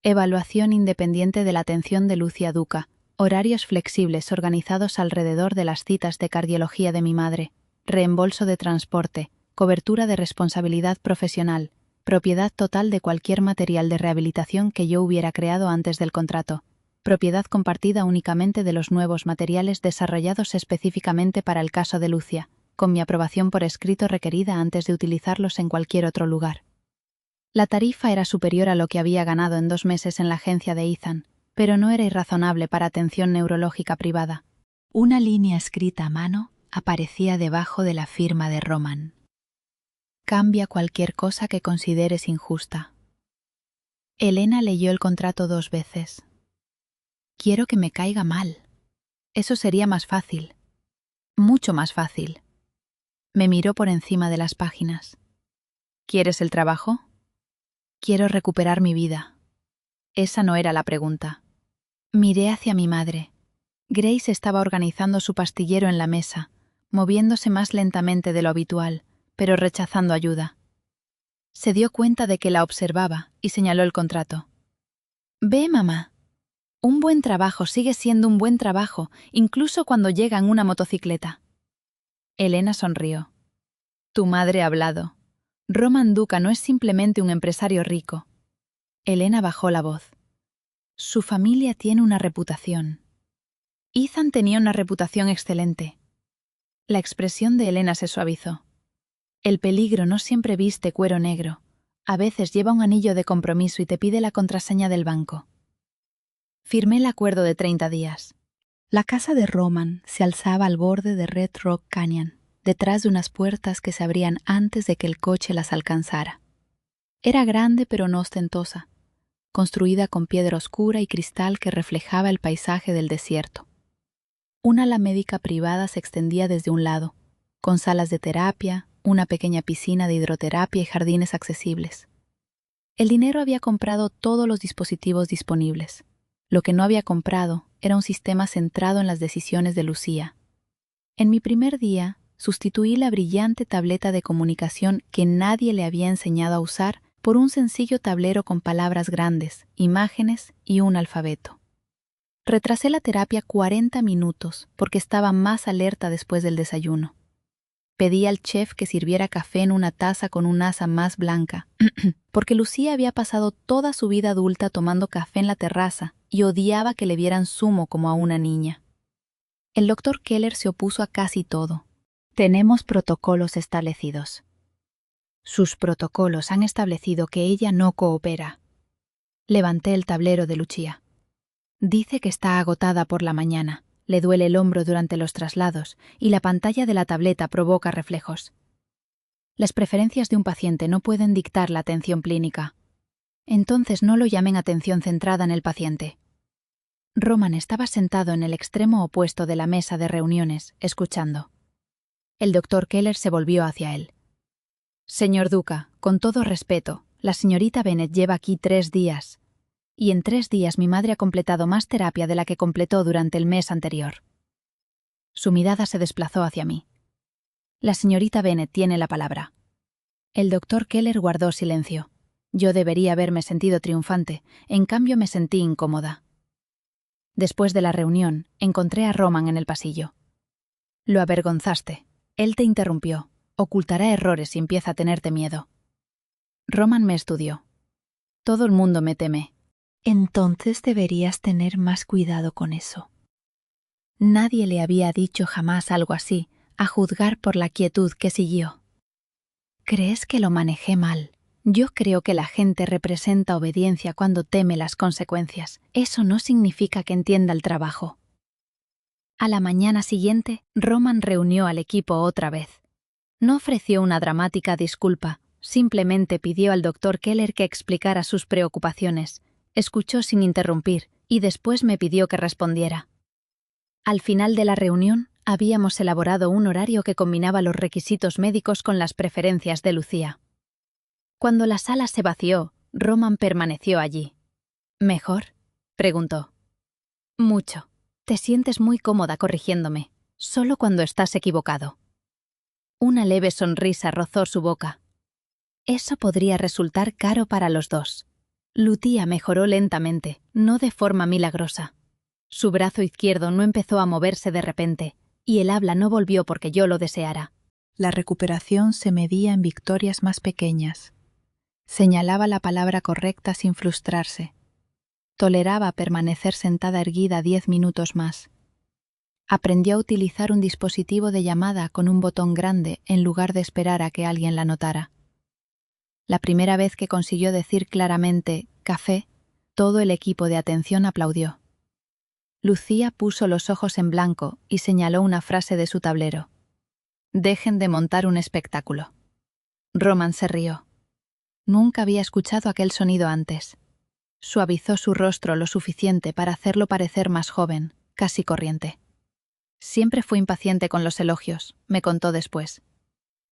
Evaluación independiente de la atención de Lucia Duca, horarios flexibles organizados alrededor de las citas de cardiología de mi madre, reembolso de transporte, cobertura de responsabilidad profesional, propiedad total de cualquier material de rehabilitación que yo hubiera creado antes del contrato, propiedad compartida únicamente de los nuevos materiales desarrollados específicamente para el caso de Lucia, con mi aprobación por escrito requerida antes de utilizarlos en cualquier otro lugar. La tarifa era superior a lo que había ganado en 2 meses en la agencia de Ethan, pero no era irrazonable para atención neurológica privada. Una línea escrita a mano aparecía debajo de la firma de Roman. Cambia cualquier cosa que consideres injusta. Elena leyó el contrato 2 veces. Quiero que me caiga mal. Eso sería más fácil. Mucho más fácil. Me miró por encima de las páginas. ¿Quieres el trabajo? Quiero recuperar mi vida. Esa no era la pregunta. Miré hacia mi madre. Grace estaba organizando su pastillero en la mesa, moviéndose más lentamente de lo habitual, pero rechazando ayuda. Se dio cuenta de que la observaba y señaló el contrato. Ve, mamá. Un buen trabajo sigue siendo un buen trabajo, incluso cuando llega en una motocicleta. Elena sonrió. Tu madre ha hablado. Roman Duca no es simplemente un empresario rico. Elena bajó la voz. Su familia tiene una reputación. Ethan tenía una reputación excelente. La expresión de Elena se suavizó. El peligro no siempre viste cuero negro. A veces lleva un anillo de compromiso y te pide la contraseña del banco. Firmé el acuerdo de 30 días. La casa de Roman se alzaba al borde de Red Rock Canyon, detrás de unas puertas que se abrían antes de que el coche las alcanzara. Era grande pero no ostentosa, construida con piedra oscura y cristal que reflejaba el paisaje del desierto. Una ala médica privada se extendía desde un lado, con salas de terapia, una pequeña piscina de hidroterapia y jardines accesibles. El dinero había comprado todos los dispositivos disponibles. Lo que no había comprado era un sistema centrado en las decisiones de Lucía. En mi primer día, sustituí la brillante tableta de comunicación que nadie le había enseñado a usar por un sencillo tablero con palabras grandes, imágenes y un alfabeto. Retrasé la terapia 40 minutos porque estaba más alerta después del desayuno. Pedí al chef que sirviera café en una taza con una asa más blanca, porque Lucía había pasado toda su vida adulta tomando café en la terraza y odiaba que le vieran zumo como a una niña. El doctor Keller se opuso a casi todo. Tenemos protocolos establecidos. Sus protocolos han establecido que ella no coopera. Levanté el tablero de Lucía. Dice que está agotada por la mañana, le duele el hombro durante los traslados y la pantalla de la tableta provoca reflejos. Las preferencias de un paciente no pueden dictar la atención clínica. Entonces no lo llamen atención centrada en el paciente. Roman estaba sentado en el extremo opuesto de la mesa de reuniones, escuchando. El doctor Keller se volvió hacia él. Señor Duca, con todo respeto, la señorita Bennett lleva aquí 3 días. Y en 3 días mi madre ha completado más terapia de la que completó durante el mes anterior. Su mirada se desplazó hacia mí. La señorita Bennett tiene la palabra. El doctor Keller guardó silencio. Yo debería haberme sentido triunfante, en cambio me sentí incómoda. Después de la reunión, encontré a Roman en el pasillo. Lo avergonzaste. Él te interrumpió. Ocultará errores si empieza a tenerte miedo. Roman me estudió. Todo el mundo me teme. Entonces deberías tener más cuidado con eso. Nadie le había dicho jamás algo así, a juzgar por la quietud que siguió. ¿Crees que lo manejé mal? Yo creo que la gente representa obediencia cuando teme las consecuencias. Eso no significa que entienda el trabajo. A la mañana siguiente, Roman reunió al equipo otra vez. No ofreció una dramática disculpa, simplemente pidió al doctor Keller que explicara sus preocupaciones, escuchó sin interrumpir y después me pidió que respondiera. Al final de la reunión, habíamos elaborado un horario que combinaba los requisitos médicos con las preferencias de Lucía. Cuando la sala se vació, Roman permaneció allí. ¿Mejor?, preguntó. Mucho. Te sientes muy cómoda corrigiéndome, solo cuando estás equivocado. Una leve sonrisa rozó su boca. Eso podría resultar caro para los dos. Lucía mejoró lentamente, no de forma milagrosa. Su brazo izquierdo no empezó a moverse de repente, y el habla no volvió porque yo lo deseara. La recuperación se medía en victorias más pequeñas. Señalaba la palabra correcta sin frustrarse. Toleraba permanecer sentada erguida 10 minutos más. Aprendió a utilizar un dispositivo de llamada con un botón grande en lugar de esperar a que alguien la notara. La primera vez que consiguió decir claramente «café», todo el equipo de atención aplaudió. Lucía puso los ojos en blanco y señaló una frase de su tablero. «Dejen de montar un espectáculo». Roman se rió. Nunca había escuchado aquel sonido antes. Suavizó su rostro lo suficiente para hacerlo parecer más joven, casi corriente. Siempre fui impaciente con los elogios, me contó después.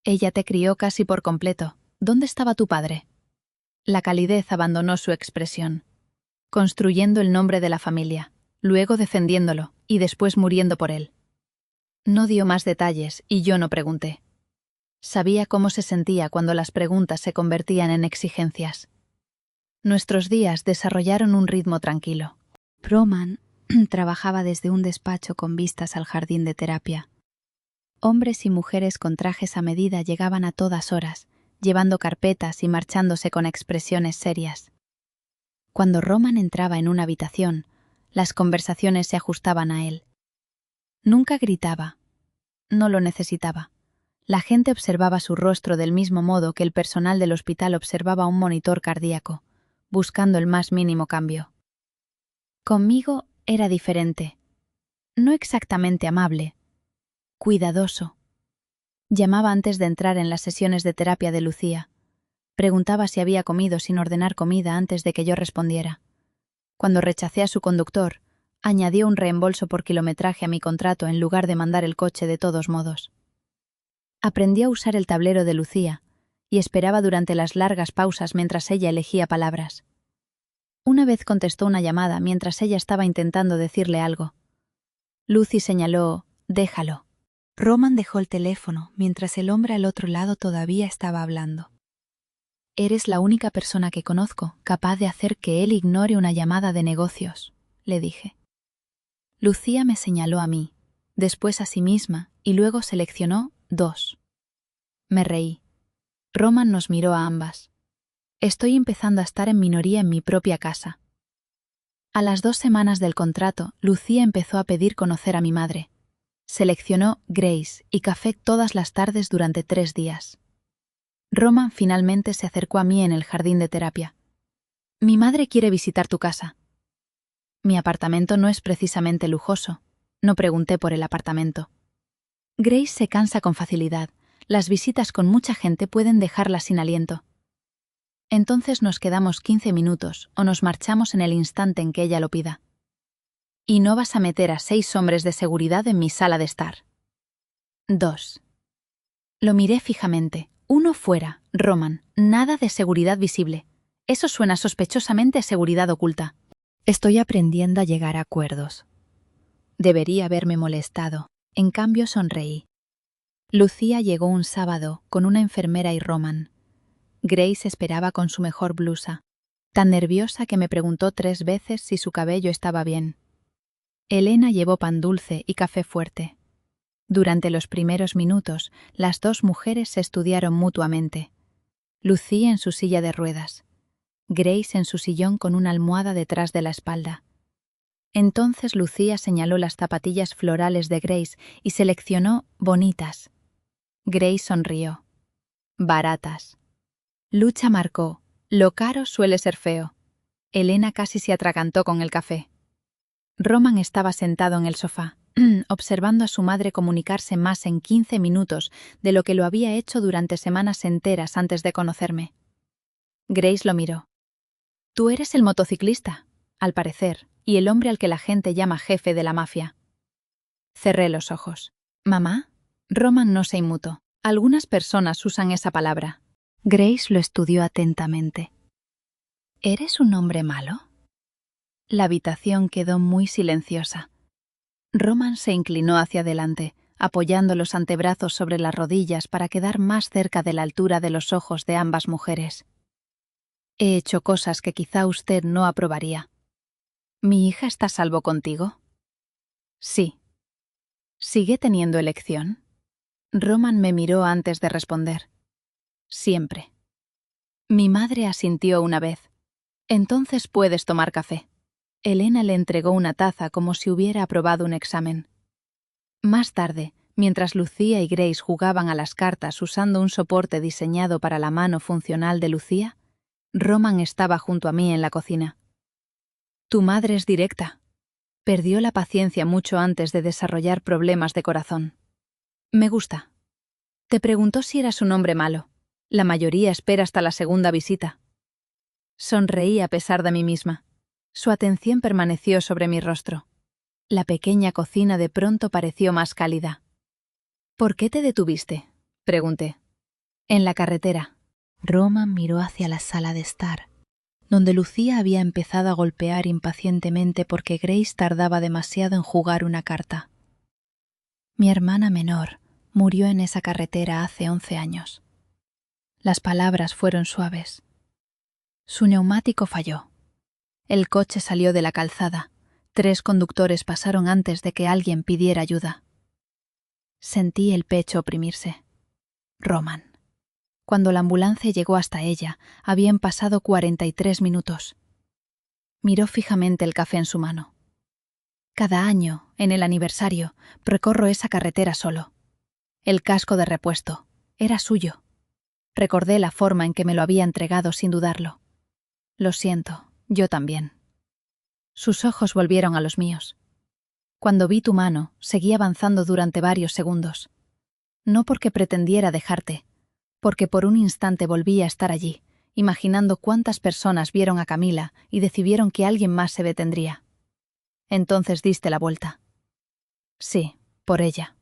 Ella te crió casi por completo. ¿Dónde estaba tu padre? La calidez abandonó su expresión. Construyendo el nombre de la familia, luego defendiéndolo y después muriendo por él. No dio más detalles y yo no pregunté. Sabía cómo se sentía cuando las preguntas se convertían en exigencias. Nuestros días desarrollaron un ritmo tranquilo. Roman trabajaba desde un despacho con vistas al jardín de terapia. Hombres y mujeres con trajes a medida llegaban a todas horas, llevando carpetas y marchándose con expresiones serias. Cuando Roman entraba en una habitación, las conversaciones se ajustaban a él. Nunca gritaba. No lo necesitaba. La gente observaba su rostro del mismo modo que el personal del hospital observaba un monitor cardíaco, buscando el más mínimo cambio. Conmigo era diferente. No exactamente amable. Cuidadoso. Llamaba antes de entrar en las sesiones de terapia de Lucía. Preguntaba si había comido sin ordenar comida antes de que yo respondiera. Cuando rechacé a su conductor, añadió un reembolso por kilometraje a mi contrato en lugar de mandar el coche de todos modos. Aprendí a usar el tablero de Lucía y esperaba durante las largas pausas mientras ella elegía palabras. Una vez contestó una llamada mientras ella estaba intentando decirle algo. Lucy señaló, «Déjalo». Roman dejó el teléfono mientras el hombre al otro lado todavía estaba hablando. «Eres la única persona que conozco capaz de hacer que él ignore una llamada de negocios», le dije. Lucía me señaló a mí, después a sí misma y luego seleccionó 2. Me reí. Roman nos miró a ambas. Estoy empezando a estar en minoría en mi propia casa. A las 2 semanas del contrato, Lucía empezó a pedir conocer a mi madre. Seleccionó Grace y café todas las tardes durante 3 días. Roman finalmente se acercó a mí en el jardín de terapia. «Mi madre quiere visitar tu casa». Mi apartamento no es precisamente lujoso. No pregunté por el apartamento. Grace se cansa con facilidad. Las visitas con mucha gente pueden dejarla sin aliento. Entonces nos quedamos 15 minutos o nos marchamos en el instante en que ella lo pida. Y no vas a meter a 6 hombres de seguridad en mi sala de estar. 2. Lo miré fijamente. 1 fuera, Roman. Nada de seguridad visible. Eso suena sospechosamente a seguridad oculta. Estoy aprendiendo a llegar a acuerdos. Debería haberme molestado. En cambio sonreí. Lucía llegó un sábado con una enfermera y Roman. Grace esperaba con su mejor blusa, tan nerviosa que me preguntó 3 veces si su cabello estaba bien. Elena llevó pan dulce y café fuerte. Durante los primeros minutos, las 2 mujeres se estudiaron mutuamente. Lucía en su silla de ruedas, Grace en su sillón con una almohada detrás de la espalda. Entonces Lucía señaló las zapatillas florales de Grace y seleccionó bonitas. Grace sonrió. Baratas. Lucha marcó, lo caro suele ser feo. Elena casi se atragantó con el café. Roman estaba sentado en el sofá, observando a su madre comunicarse más en 15 minutos de lo que lo había hecho durante semanas enteras antes de conocerme. Grace lo miró. Tú eres el motociclista, al parecer, y el hombre al que la gente llama jefe de la mafia. Cerré los ojos. ¿Mamá? Roman no se inmutó. Algunas personas usan esa palabra. Grace lo estudió atentamente. ¿Eres un hombre malo? La habitación quedó muy silenciosa. Roman se inclinó hacia adelante, apoyando los antebrazos sobre las rodillas para quedar más cerca de la altura de los ojos de ambas mujeres. He hecho cosas que quizá usted no aprobaría. ¿Mi hija está a salvo contigo? Sí. ¿Sigue teniendo elección? Roman me miró antes de responder. Siempre. Mi madre asintió una vez. Entonces puedes tomar café. Elena le entregó una taza como si hubiera aprobado un examen. Más tarde, mientras Lucía y Grace jugaban a las cartas usando un soporte diseñado para la mano funcional de Lucía, Roman estaba junto a mí en la cocina. Tu madre es directa. Perdió la paciencia mucho antes de desarrollar problemas de corazón. Me gusta. Te preguntó si eras un hombre malo. La mayoría espera hasta la segunda visita. Sonreí a pesar de mí misma. Su atención permaneció sobre mi rostro. La pequeña cocina de pronto pareció más cálida. ¿Por qué te detuviste?, pregunté. En la carretera. Roman miró hacia la sala de estar, donde Lucía había empezado a golpear impacientemente porque Grace tardaba demasiado en jugar una carta. Mi hermana menor murió en esa carretera hace 11 años. Las palabras fueron suaves. Su neumático falló. El coche salió de la calzada. 3 conductores pasaron antes de que alguien pidiera ayuda. Sentí el pecho oprimirse. Roman. Cuando la ambulancia llegó hasta ella, habían pasado 43 minutos. Miró fijamente el café en su mano. Cada año, en el aniversario, recorro esa carretera solo. El casco de repuesto era suyo. Recordé la forma en que me lo había entregado sin dudarlo. Lo siento, yo también. Sus ojos volvieron a los míos. Cuando vi tu mano, seguí avanzando durante varios segundos. No porque pretendiera dejarte, porque por un instante volví a estar allí, imaginando cuántas personas vieron a Camila y decidieron que alguien más se detendría. Entonces diste la vuelta. Sí, por ella.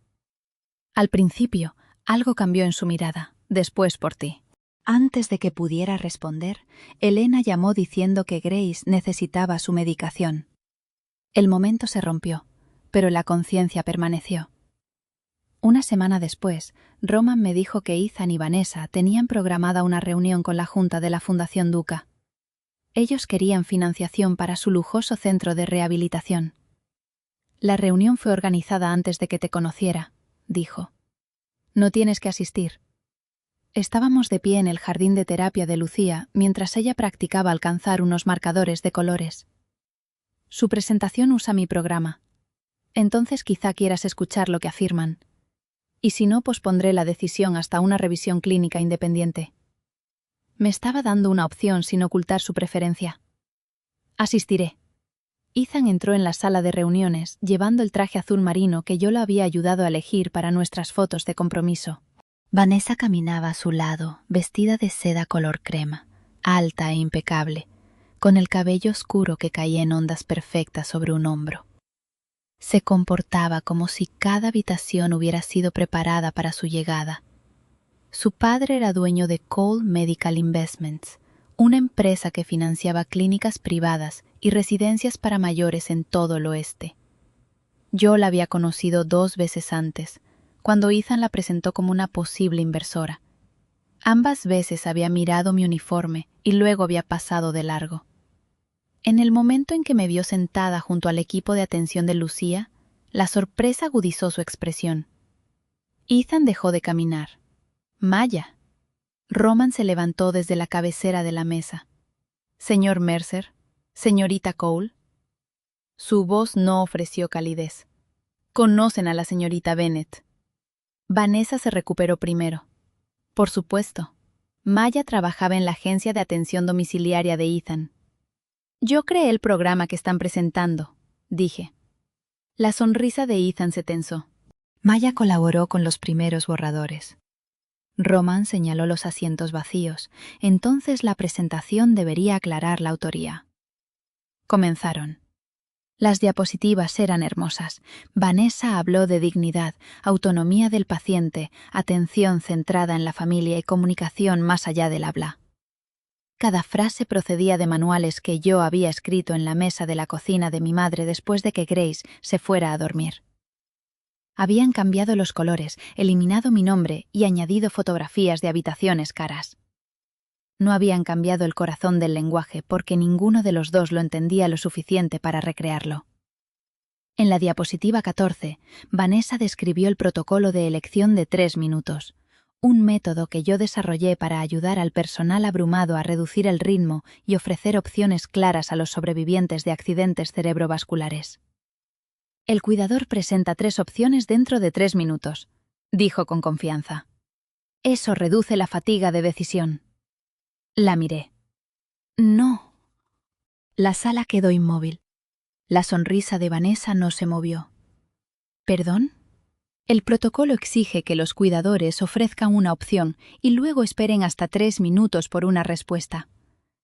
Al principio, algo cambió en su mirada, después por ti. Antes de que pudiera responder, Elena llamó diciendo que Grace necesitaba su medicación. El momento se rompió, pero la conciencia permaneció. Una semana después, Roman me dijo que Ethan y Vanessa tenían programada una reunión con la junta de la Fundación Duca. Ellos querían financiación para su lujoso centro de rehabilitación. La reunión fue organizada antes de que te conociera, dijo. No tienes que asistir. Estábamos de pie en el jardín de terapia de Lucía mientras ella practicaba alcanzar unos marcadores de colores. Su presentación usa mi programa. Entonces quizá quieras escuchar lo que afirman. Y si no, pospondré la decisión hasta una revisión clínica independiente. Me estaba dando una opción sin ocultar su preferencia. Asistiré. Ethan entró en la sala de reuniones llevando el traje azul marino que yo lo había ayudado a elegir para nuestras fotos de compromiso. Vanessa caminaba a su lado, vestida de seda color crema, alta e impecable, con el cabello oscuro que caía en ondas perfectas sobre un hombro. Se comportaba como si cada habitación hubiera sido preparada para su llegada. Su padre era dueño de Cole Medical Investments, una empresa que financiaba clínicas privadas y residencias para mayores en todo el oeste. Yo la había conocido 2 veces antes, cuando Ethan la presentó como una posible inversora. Ambas veces había mirado mi uniforme y luego había pasado de largo. En el momento en que me vio sentada junto al equipo de atención de Lucía, la sorpresa agudizó su expresión. Ethan dejó de caminar. Maya. Roman se levantó desde la cabecera de la mesa. Señor Mercer, señorita Cole. Su voz no ofreció calidez. Conocen a la señorita Bennett. Vanessa se recuperó primero. Por supuesto. Maya trabajaba en la agencia de atención domiciliaria de Ethan. Yo creé el programa que están presentando, dije. La sonrisa de Ethan se tensó. Maya colaboró con los primeros borradores. Roman señaló los asientos vacíos, entonces la presentación debería aclarar la autoría. Comenzaron. Las diapositivas eran hermosas. Vanessa habló de dignidad, autonomía del paciente, atención centrada en la familia y comunicación más allá del habla. Cada frase procedía de manuales que yo había escrito en la mesa de la cocina de mi madre después de que Grace se fuera a dormir. Habían cambiado los colores, eliminado mi nombre y añadido fotografías de habitaciones caras. No habían cambiado el corazón del lenguaje porque ninguno de los dos lo entendía lo suficiente para recrearlo. En la diapositiva 14, Vanessa describió el protocolo de elección de 3 minutos, un método que yo desarrollé para ayudar al personal abrumado a reducir el ritmo y ofrecer opciones claras a los sobrevivientes de accidentes cerebrovasculares. El cuidador presenta 3 opciones dentro de 3 minutos, dijo con confianza. Eso reduce la fatiga de decisión. La miré. No. La sala quedó inmóvil. La sonrisa de Vanessa no se movió. ¿Perdón? El protocolo exige que los cuidadores ofrezcan una opción y luego esperen hasta 3 minutos por una respuesta.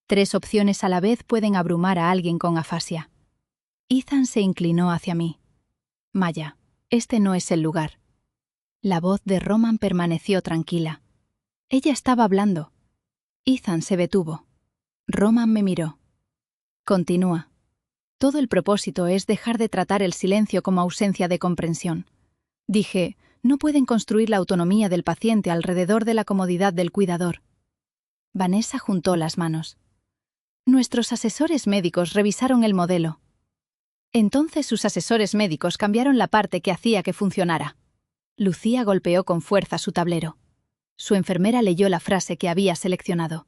3 opciones a la vez pueden abrumar a alguien con afasia. Ethan se inclinó hacia mí. Maya, este no es el lugar. La voz de Roman permaneció tranquila. Ella estaba hablando. Ethan se detuvo. Roman me miró. Continúa. Todo el propósito es dejar de tratar el silencio como ausencia de comprensión. Dije, no pueden construir la autonomía del paciente alrededor de la comodidad del cuidador. Vanessa juntó las manos. Nuestros asesores médicos revisaron el modelo. Entonces sus asesores médicos cambiaron la parte que hacía que funcionara. Lucía golpeó con fuerza su tablero. Su enfermera leyó la frase que había seleccionado.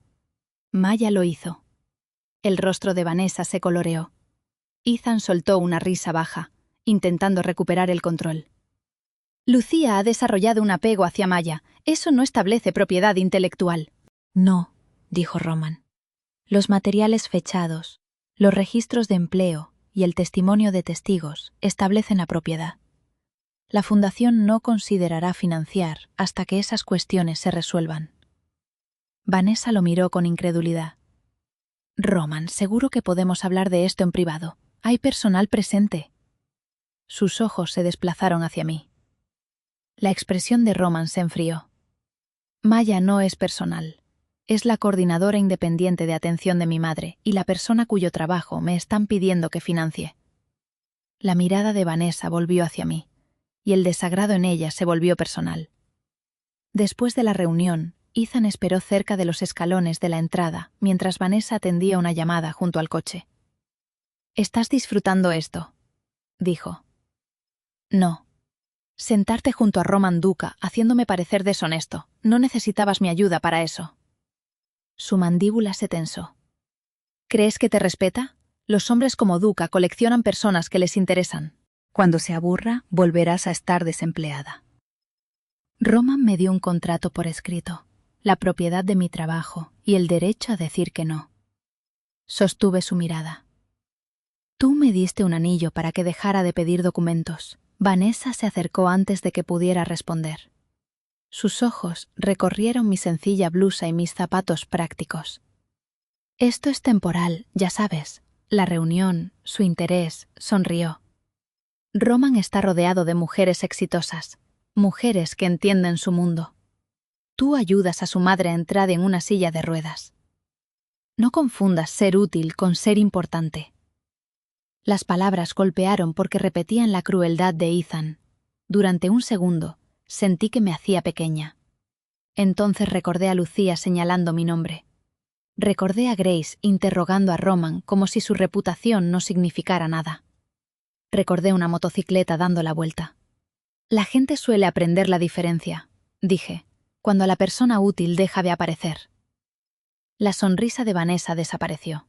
Maya lo hizo. El rostro de Vanessa se coloreó. Ethan soltó una risa baja, intentando recuperar el control. Lucía ha desarrollado un apego hacia Maya. Eso no establece propiedad intelectual. No, dijo Roman. Los materiales fechados, los registros de empleo y el testimonio de testigos establecen la propiedad. La Fundación no considerará financiar hasta que esas cuestiones se resuelvan. Vanessa lo miró con incredulidad. Roman, seguro que podemos hablar de esto en privado. Hay personal presente. Sus ojos se desplazaron hacia mí. La expresión de Roman se enfrió. Maya no es personal. Es la coordinadora independiente de atención de mi madre y la persona cuyo trabajo me están pidiendo que financie. La mirada de Vanessa volvió hacia mí, y el desagrado en ella se volvió personal. Después de la reunión, Ethan esperó cerca de los escalones de la entrada mientras Vanessa atendía una llamada junto al coche. «¿Estás disfrutando esto?», dijo. «No. Sentarte junto a Roman Duca haciéndome parecer deshonesto. No necesitabas mi ayuda para eso». Su mandíbula se tensó. «¿Crees que te respeta? Los hombres como Duca coleccionan personas que les interesan. Cuando se aburra, volverás a estar desempleada». Roman me dio un contrato por escrito, la propiedad de mi trabajo y el derecho a decir que no. Sostuve su mirada. Tú me diste un anillo para que dejara de pedir documentos. Vanessa se acercó antes de que pudiera responder. Sus ojos recorrieron mi sencilla blusa y mis zapatos prácticos. Esto es temporal, ya sabes. La reunión, su interés, sonrió. Roman está rodeado de mujeres exitosas, mujeres que entienden su mundo. Tú ayudas a su madre a entrar en una silla de ruedas. No confundas ser útil con ser importante. Las palabras golpearon porque repetían la crueldad de Ethan. Durante un segundo, sentí que me hacía pequeña. Entonces recordé a Lucía señalando mi nombre. Recordé a Grace interrogando a Roman como si su reputación no significara nada. Recordé una motocicleta dando la vuelta. La gente suele aprender la diferencia, dije, cuando la persona útil deja de aparecer. La sonrisa de Vanessa desapareció.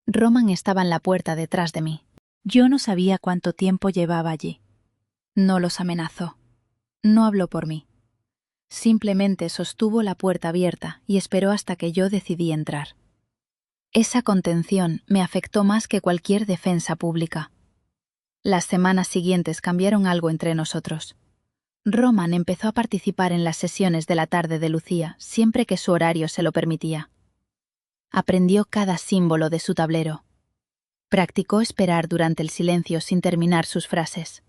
Roman estaba en la puerta detrás de mí. Yo no sabía cuánto tiempo llevaba allí. No los amenazó. No habló por mí. Simplemente sostuvo la puerta abierta y esperó hasta que yo decidí entrar. Esa contención me afectó más que cualquier defensa pública. Las semanas siguientes cambiaron algo entre nosotros. Roman empezó a participar en las sesiones de la tarde de Lucía siempre que su horario se lo permitía. Aprendió cada símbolo de su tablero. Practicó esperar durante el silencio sin terminar sus frases.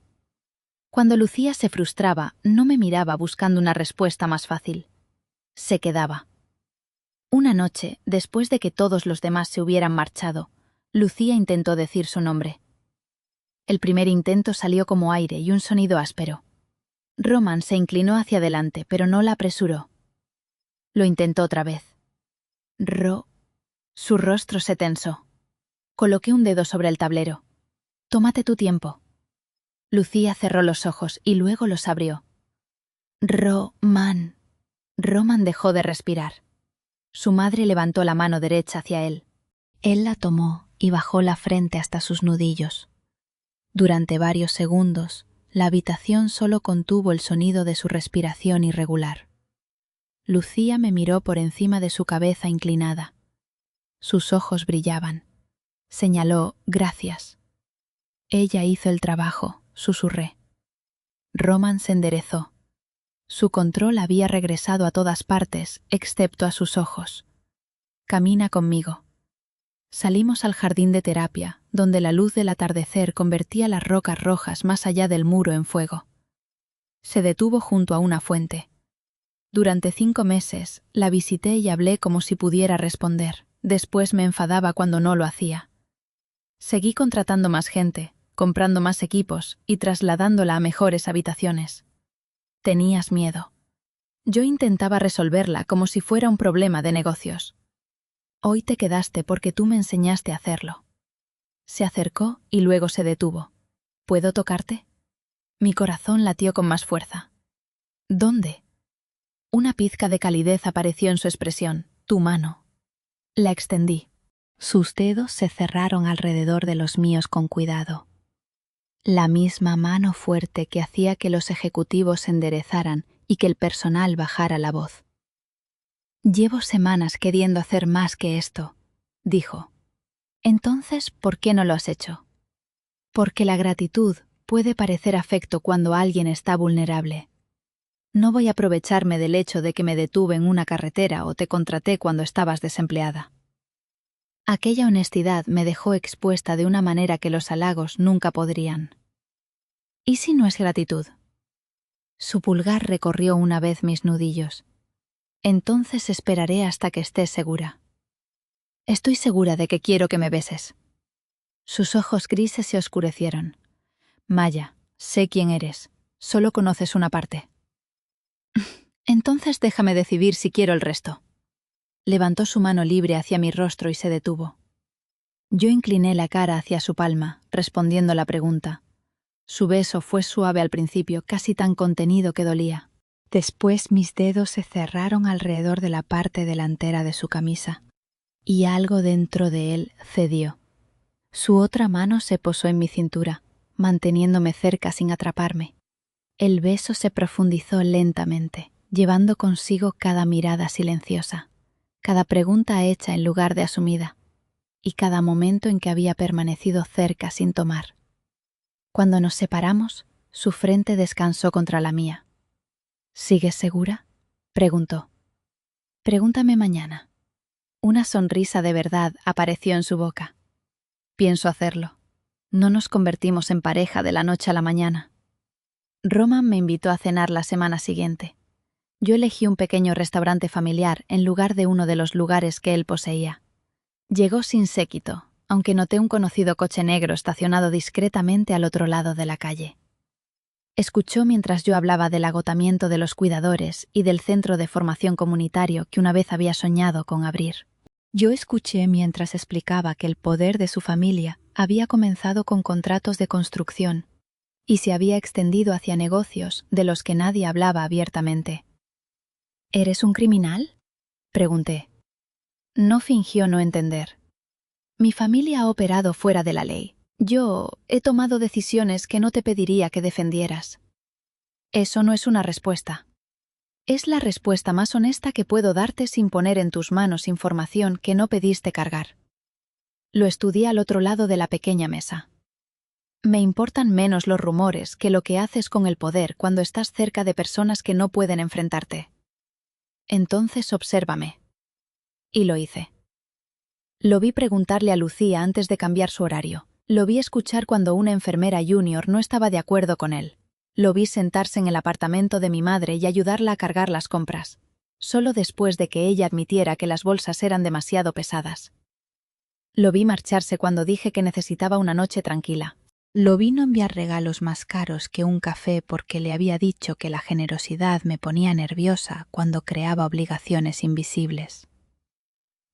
Cuando Lucía se frustraba, no me miraba buscando una respuesta más fácil. Se quedaba. Una noche, después de que todos los demás se hubieran marchado, Lucía intentó decir su nombre. El primer intento salió como aire y un sonido áspero. Roman se inclinó hacia adelante, pero no la apresuró. Lo intentó otra vez. Su rostro se tensó. Coloqué un dedo sobre el tablero. Tómate tu tiempo. Lucía cerró los ojos y luego los abrió. Roman dejó de respirar. Su madre levantó la mano derecha hacia él. Él la tomó y bajó la frente hasta sus nudillos. Durante varios segundos, la habitación solo contuvo el sonido de su respiración irregular. Lucía me miró por encima de su cabeza inclinada. Sus ojos brillaban. Señaló, gracias. Ella hizo el trabajo, susurré. Roman se enderezó. Su control había regresado a todas partes, excepto a sus ojos. Camina conmigo. Salimos al jardín de terapia, donde la luz del atardecer convertía las rocas rojas más allá del muro en fuego. Se detuvo junto a una fuente. Durante 5 meses, la visité y hablé como si pudiera responder. Después me enfadaba cuando no lo hacía. Seguí contratando más gente, comprando más equipos y trasladándola a mejores habitaciones. Tenías miedo. Yo intentaba resolverla como si fuera un problema de negocios. Hoy te quedaste porque tú me enseñaste a hacerlo. Se acercó y luego se detuvo. ¿Puedo tocarte? Mi corazón latió con más fuerza. ¿Dónde? Una pizca de calidez apareció en su expresión. Tu mano. La extendí. Sus dedos se cerraron alrededor de los míos con cuidado. La misma mano fuerte que hacía que los ejecutivos se enderezaran y que el personal bajara la voz. Llevo semanas queriendo hacer más que esto, dijo. Entonces, ¿por qué no lo has hecho? Porque la gratitud puede parecer afecto cuando alguien está vulnerable. No voy a aprovecharme del hecho de que me detuve en una carretera o te contraté cuando estabas desempleada. Aquella honestidad me dejó expuesta de una manera que los halagos nunca podrían. ¿Y si no es gratitud? Su pulgar recorrió una vez mis nudillos. Entonces esperaré hasta que estés segura. Estoy segura de que quiero que me beses. Sus ojos grises se oscurecieron. Maya, sé quién eres. Solo conoces una parte. Entonces déjame decidir si quiero el resto. Levantó su mano libre hacia mi rostro y se detuvo. Yo incliné la cara hacia su palma, respondiendo la pregunta. Su beso fue suave al principio, casi tan contenido que dolía. Después mis dedos se cerraron alrededor de la parte delantera de su camisa, y algo dentro de él cedió. Su otra mano se posó en mi cintura, manteniéndome cerca sin atraparme. El beso se profundizó lentamente, llevando consigo cada mirada silenciosa, cada pregunta hecha en lugar de asumida. y cada momento en que había permanecido cerca sin tomar. Cuando nos separamos, su frente descansó contra la mía. ¿Sigues segura?, preguntó. Pregúntame mañana. Una sonrisa de verdad apareció en su boca. Pienso hacerlo. No nos convertimos en pareja de la noche a la mañana. Roman me invitó a cenar la semana siguiente. Yo elegí un pequeño restaurante familiar en lugar de uno de los lugares que él poseía. Llegó sin séquito, aunque noté un conocido coche negro estacionado discretamente al otro lado de la calle. Escuchó mientras yo hablaba del agotamiento de los cuidadores y del centro de formación comunitario que una vez había soñado con abrir. Yo escuché mientras explicaba que el poder de su familia había comenzado con contratos de construcción y se había extendido hacia negocios de los que nadie hablaba abiertamente. ¿Eres un criminal?, pregunté. No fingió no entender. Mi familia ha operado fuera de la ley. Yo he tomado decisiones que no te pediría que defendieras. Eso no es una respuesta. Es la respuesta más honesta que puedo darte sin poner en tus manos información que no pediste cargar. Lo estudié al otro lado de la pequeña mesa. Me importan menos los rumores que lo que haces con el poder cuando estás cerca de personas que no pueden enfrentarte. Entonces obsérvame. Y lo hice. Lo vi preguntarle a Lucía antes de cambiar su horario. Lo vi escuchar cuando una enfermera junior no estaba de acuerdo con él. Lo vi sentarse en el apartamento de mi madre y ayudarla a cargar las compras, solo después de que ella admitiera que las bolsas eran demasiado pesadas. Lo vi marcharse cuando dije que necesitaba una noche tranquila. Lo vi no enviar regalos más caros que un café porque le había dicho que la generosidad me ponía nerviosa cuando creaba obligaciones invisibles.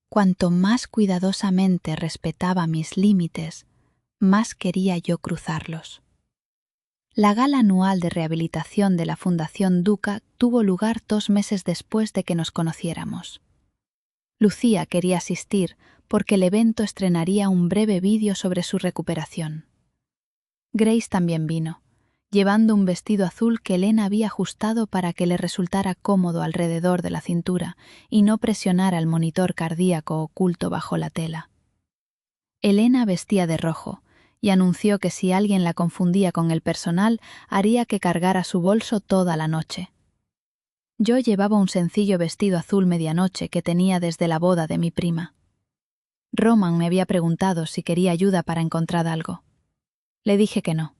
Cuanto más cuidadosamente respetaba mis límites, más quería yo cruzarlos. La gala anual de rehabilitación de la Fundación Duca tuvo lugar 2 meses después de que nos conociéramos. Lucía quería asistir porque el evento estrenaría un breve vídeo sobre su recuperación. Grace también vino, llevando un vestido azul que Elena había ajustado para que le resultara cómodo alrededor de la cintura y no presionara el monitor cardíaco oculto bajo la tela. Elena vestía de rojo y anunció que si alguien la confundía con el personal, haría que cargara su bolso toda la noche. Yo llevaba un sencillo vestido azul medianoche que tenía desde la boda de mi prima. Roman me había preguntado si quería ayuda para encontrar algo. Le dije que no.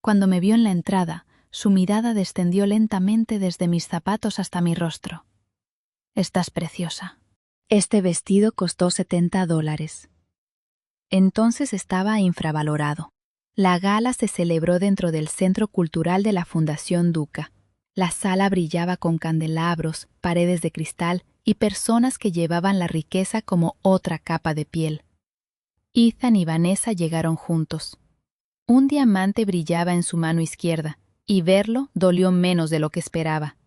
Cuando me vio en la entrada, su mirada descendió lentamente desde mis zapatos hasta mi rostro. «Estás preciosa». Este vestido costó $70. Entonces estaba infravalorado. La gala se celebró dentro del Centro Cultural de la Fundación Duca. La sala brillaba con candelabros, paredes de cristal y personas que llevaban la riqueza como otra capa de piel. Ethan y Vanessa llegaron juntos. Un diamante brillaba en su mano izquierda, y verlo dolió menos de lo que esperaba.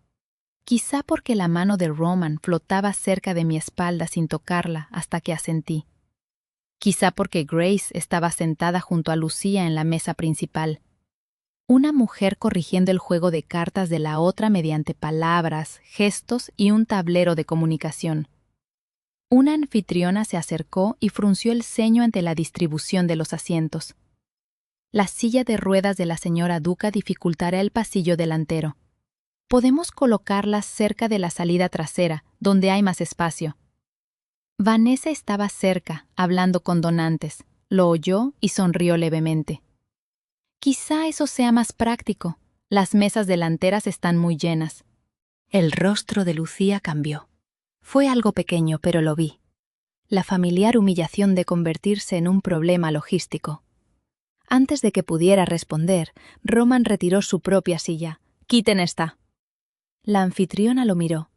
Quizá porque la mano de Roman flotaba cerca de mi espalda sin tocarla hasta que asentí. Quizá porque Grace estaba sentada junto a Lucía en la mesa principal. Una mujer corrigiendo el juego de cartas de la otra mediante palabras, gestos y un tablero de comunicación. Una anfitriona se acercó y frunció el ceño ante la distribución de los asientos. La silla de ruedas de la señora Duca dificultará el pasillo delantero. Podemos colocarlas cerca de la salida trasera, donde hay más espacio. Vanessa estaba cerca, hablando con donantes. Lo oyó y sonrió levemente. Quizá eso sea más práctico. Las mesas delanteras están muy llenas. El rostro de Lucía cambió. Fue algo pequeño, pero lo vi. La familiar humillación de convertirse en un problema logístico. Antes de que pudiera responder, Roman retiró su propia silla. «Quiten esta». La anfitriona lo miró.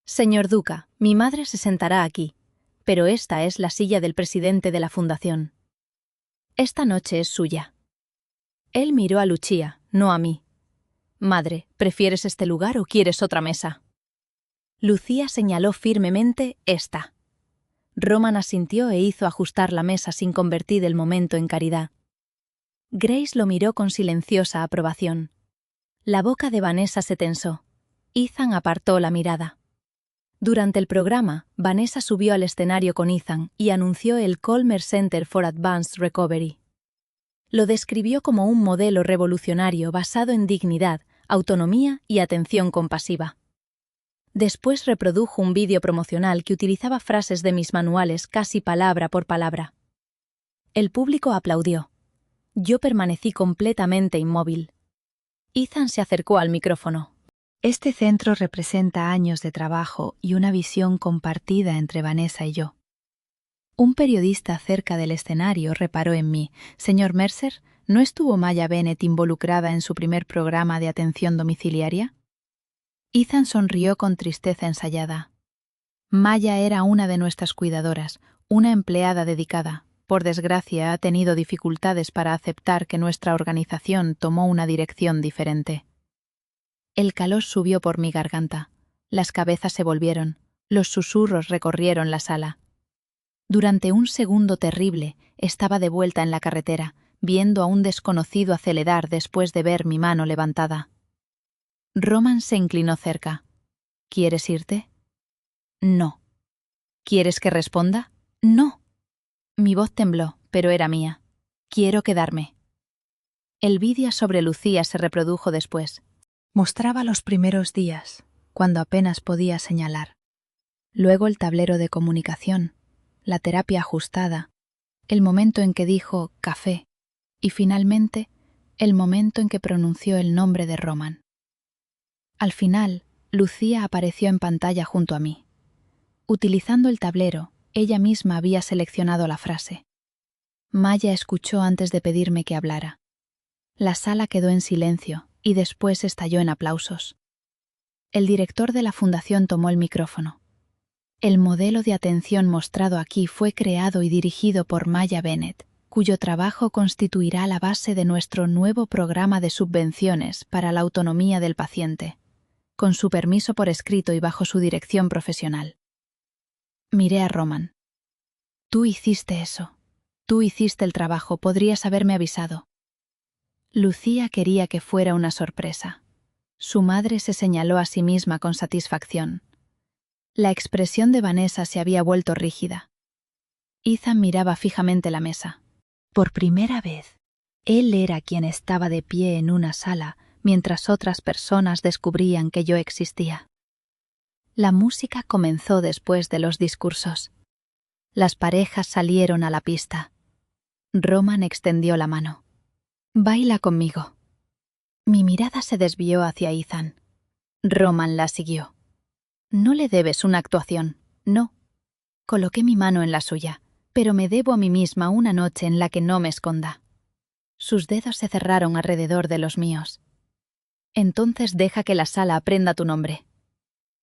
«Señor Duca, mi madre se sentará aquí, pero esta es la silla del presidente de la fundación. Esta noche es suya». Él miró a Lucía, no a mí. «Madre, ¿prefieres este lugar o quieres otra mesa?» Lucía señaló firmemente esta. Roman asintió e hizo ajustar la mesa sin convertir el momento en caridad. Grace lo miró con silenciosa aprobación. La boca de Vanessa se tensó. Ethan apartó la mirada. Durante el programa, Vanessa subió al escenario con Ethan y anunció el Colmer Center for Advanced Recovery. Lo describió como un modelo revolucionario basado en dignidad, autonomía y atención compasiva. Después reprodujo un vídeo promocional que utilizaba frases de mis manuales casi palabra por palabra. El público aplaudió. Yo permanecí completamente inmóvil. Ethan se acercó al micrófono. Este centro representa años de trabajo y una visión compartida entre Vanessa y yo. Un periodista cerca del escenario reparó en mí. Señor Mercer, ¿no estuvo Maya Bennett involucrada en su primer programa de atención domiciliaria? Ethan sonrió con tristeza ensayada. Maya era una de nuestras cuidadoras, una empleada dedicada. Por desgracia, ha tenido dificultades para aceptar que nuestra organización tomó una dirección diferente. El calor subió por mi garganta. Las cabezas se volvieron. Los susurros recorrieron la sala. Durante un segundo terrible, estaba de vuelta en la carretera, viendo a un desconocido acelerar después de ver mi mano levantada. Roman se inclinó cerca. ¿Quieres irte? No. ¿Quieres que responda? No. Mi voz tembló, pero era mía. Quiero quedarme. El vídeo sobre Lucía se reprodujo después. Mostraba los primeros días, cuando apenas podía señalar. Luego el tablero de comunicación, la terapia ajustada, el momento en que dijo café y finalmente el momento en que pronunció el nombre de Roman. Al final, Lucía apareció en pantalla junto a mí. Utilizando el tablero, ella misma había seleccionado la frase. Maya escuchó antes de pedirme que hablara. La sala quedó en silencio y después estalló en aplausos. El director de la fundación tomó el micrófono. El modelo de atención mostrado aquí fue creado y dirigido por Maya Bennett, cuyo trabajo constituirá la base de nuestro nuevo programa de subvenciones para la autonomía del paciente, con su permiso por escrito y bajo su dirección profesional. Miré a Roman. Tú hiciste eso. Tú hiciste el trabajo, podrías haberme avisado. Lucía quería que fuera una sorpresa. Su madre se señaló a sí misma con satisfacción. La expresión de Vanessa se había vuelto rígida. Ethan miraba fijamente la mesa. Por primera vez, él era quien estaba de pie en una sala mientras otras personas descubrían que yo existía. La música comenzó después de los discursos. Las parejas salieron a la pista. Roman extendió la mano. «Baila conmigo». Mi mirada se desvió hacia Ethan. Roman la siguió. «No le debes una actuación, no». Coloqué mi mano en la suya, pero me debo a mí misma una noche en la que no me esconda. Sus dedos se cerraron alrededor de los míos. «Entonces deja que la sala aprenda tu nombre».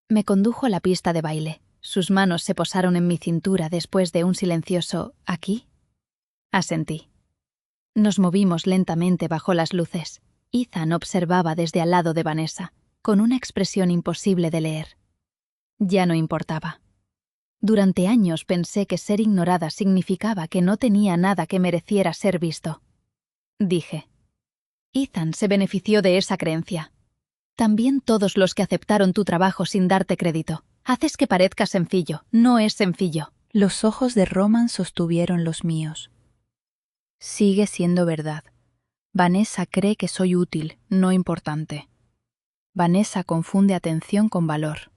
Me condujo a la pista de baile. Sus manos se posaron en mi cintura después de un silencioso «¿aquí?». Asentí. Nos movimos lentamente bajo las luces. Ethan observaba desde al lado de Vanessa, con una expresión imposible de leer. Ya no importaba. Durante años pensé que ser ignorada significaba que no tenía nada que mereciera ser visto. Dije. Ethan se benefició de esa creencia. También todos los que aceptaron tu trabajo sin darte crédito. Haces que parezca sencillo, no es sencillo. Los ojos de Roman sostuvieron los míos. Sigue siendo verdad. Vanessa cree que soy útil, no importante. Vanessa confunde atención con valor.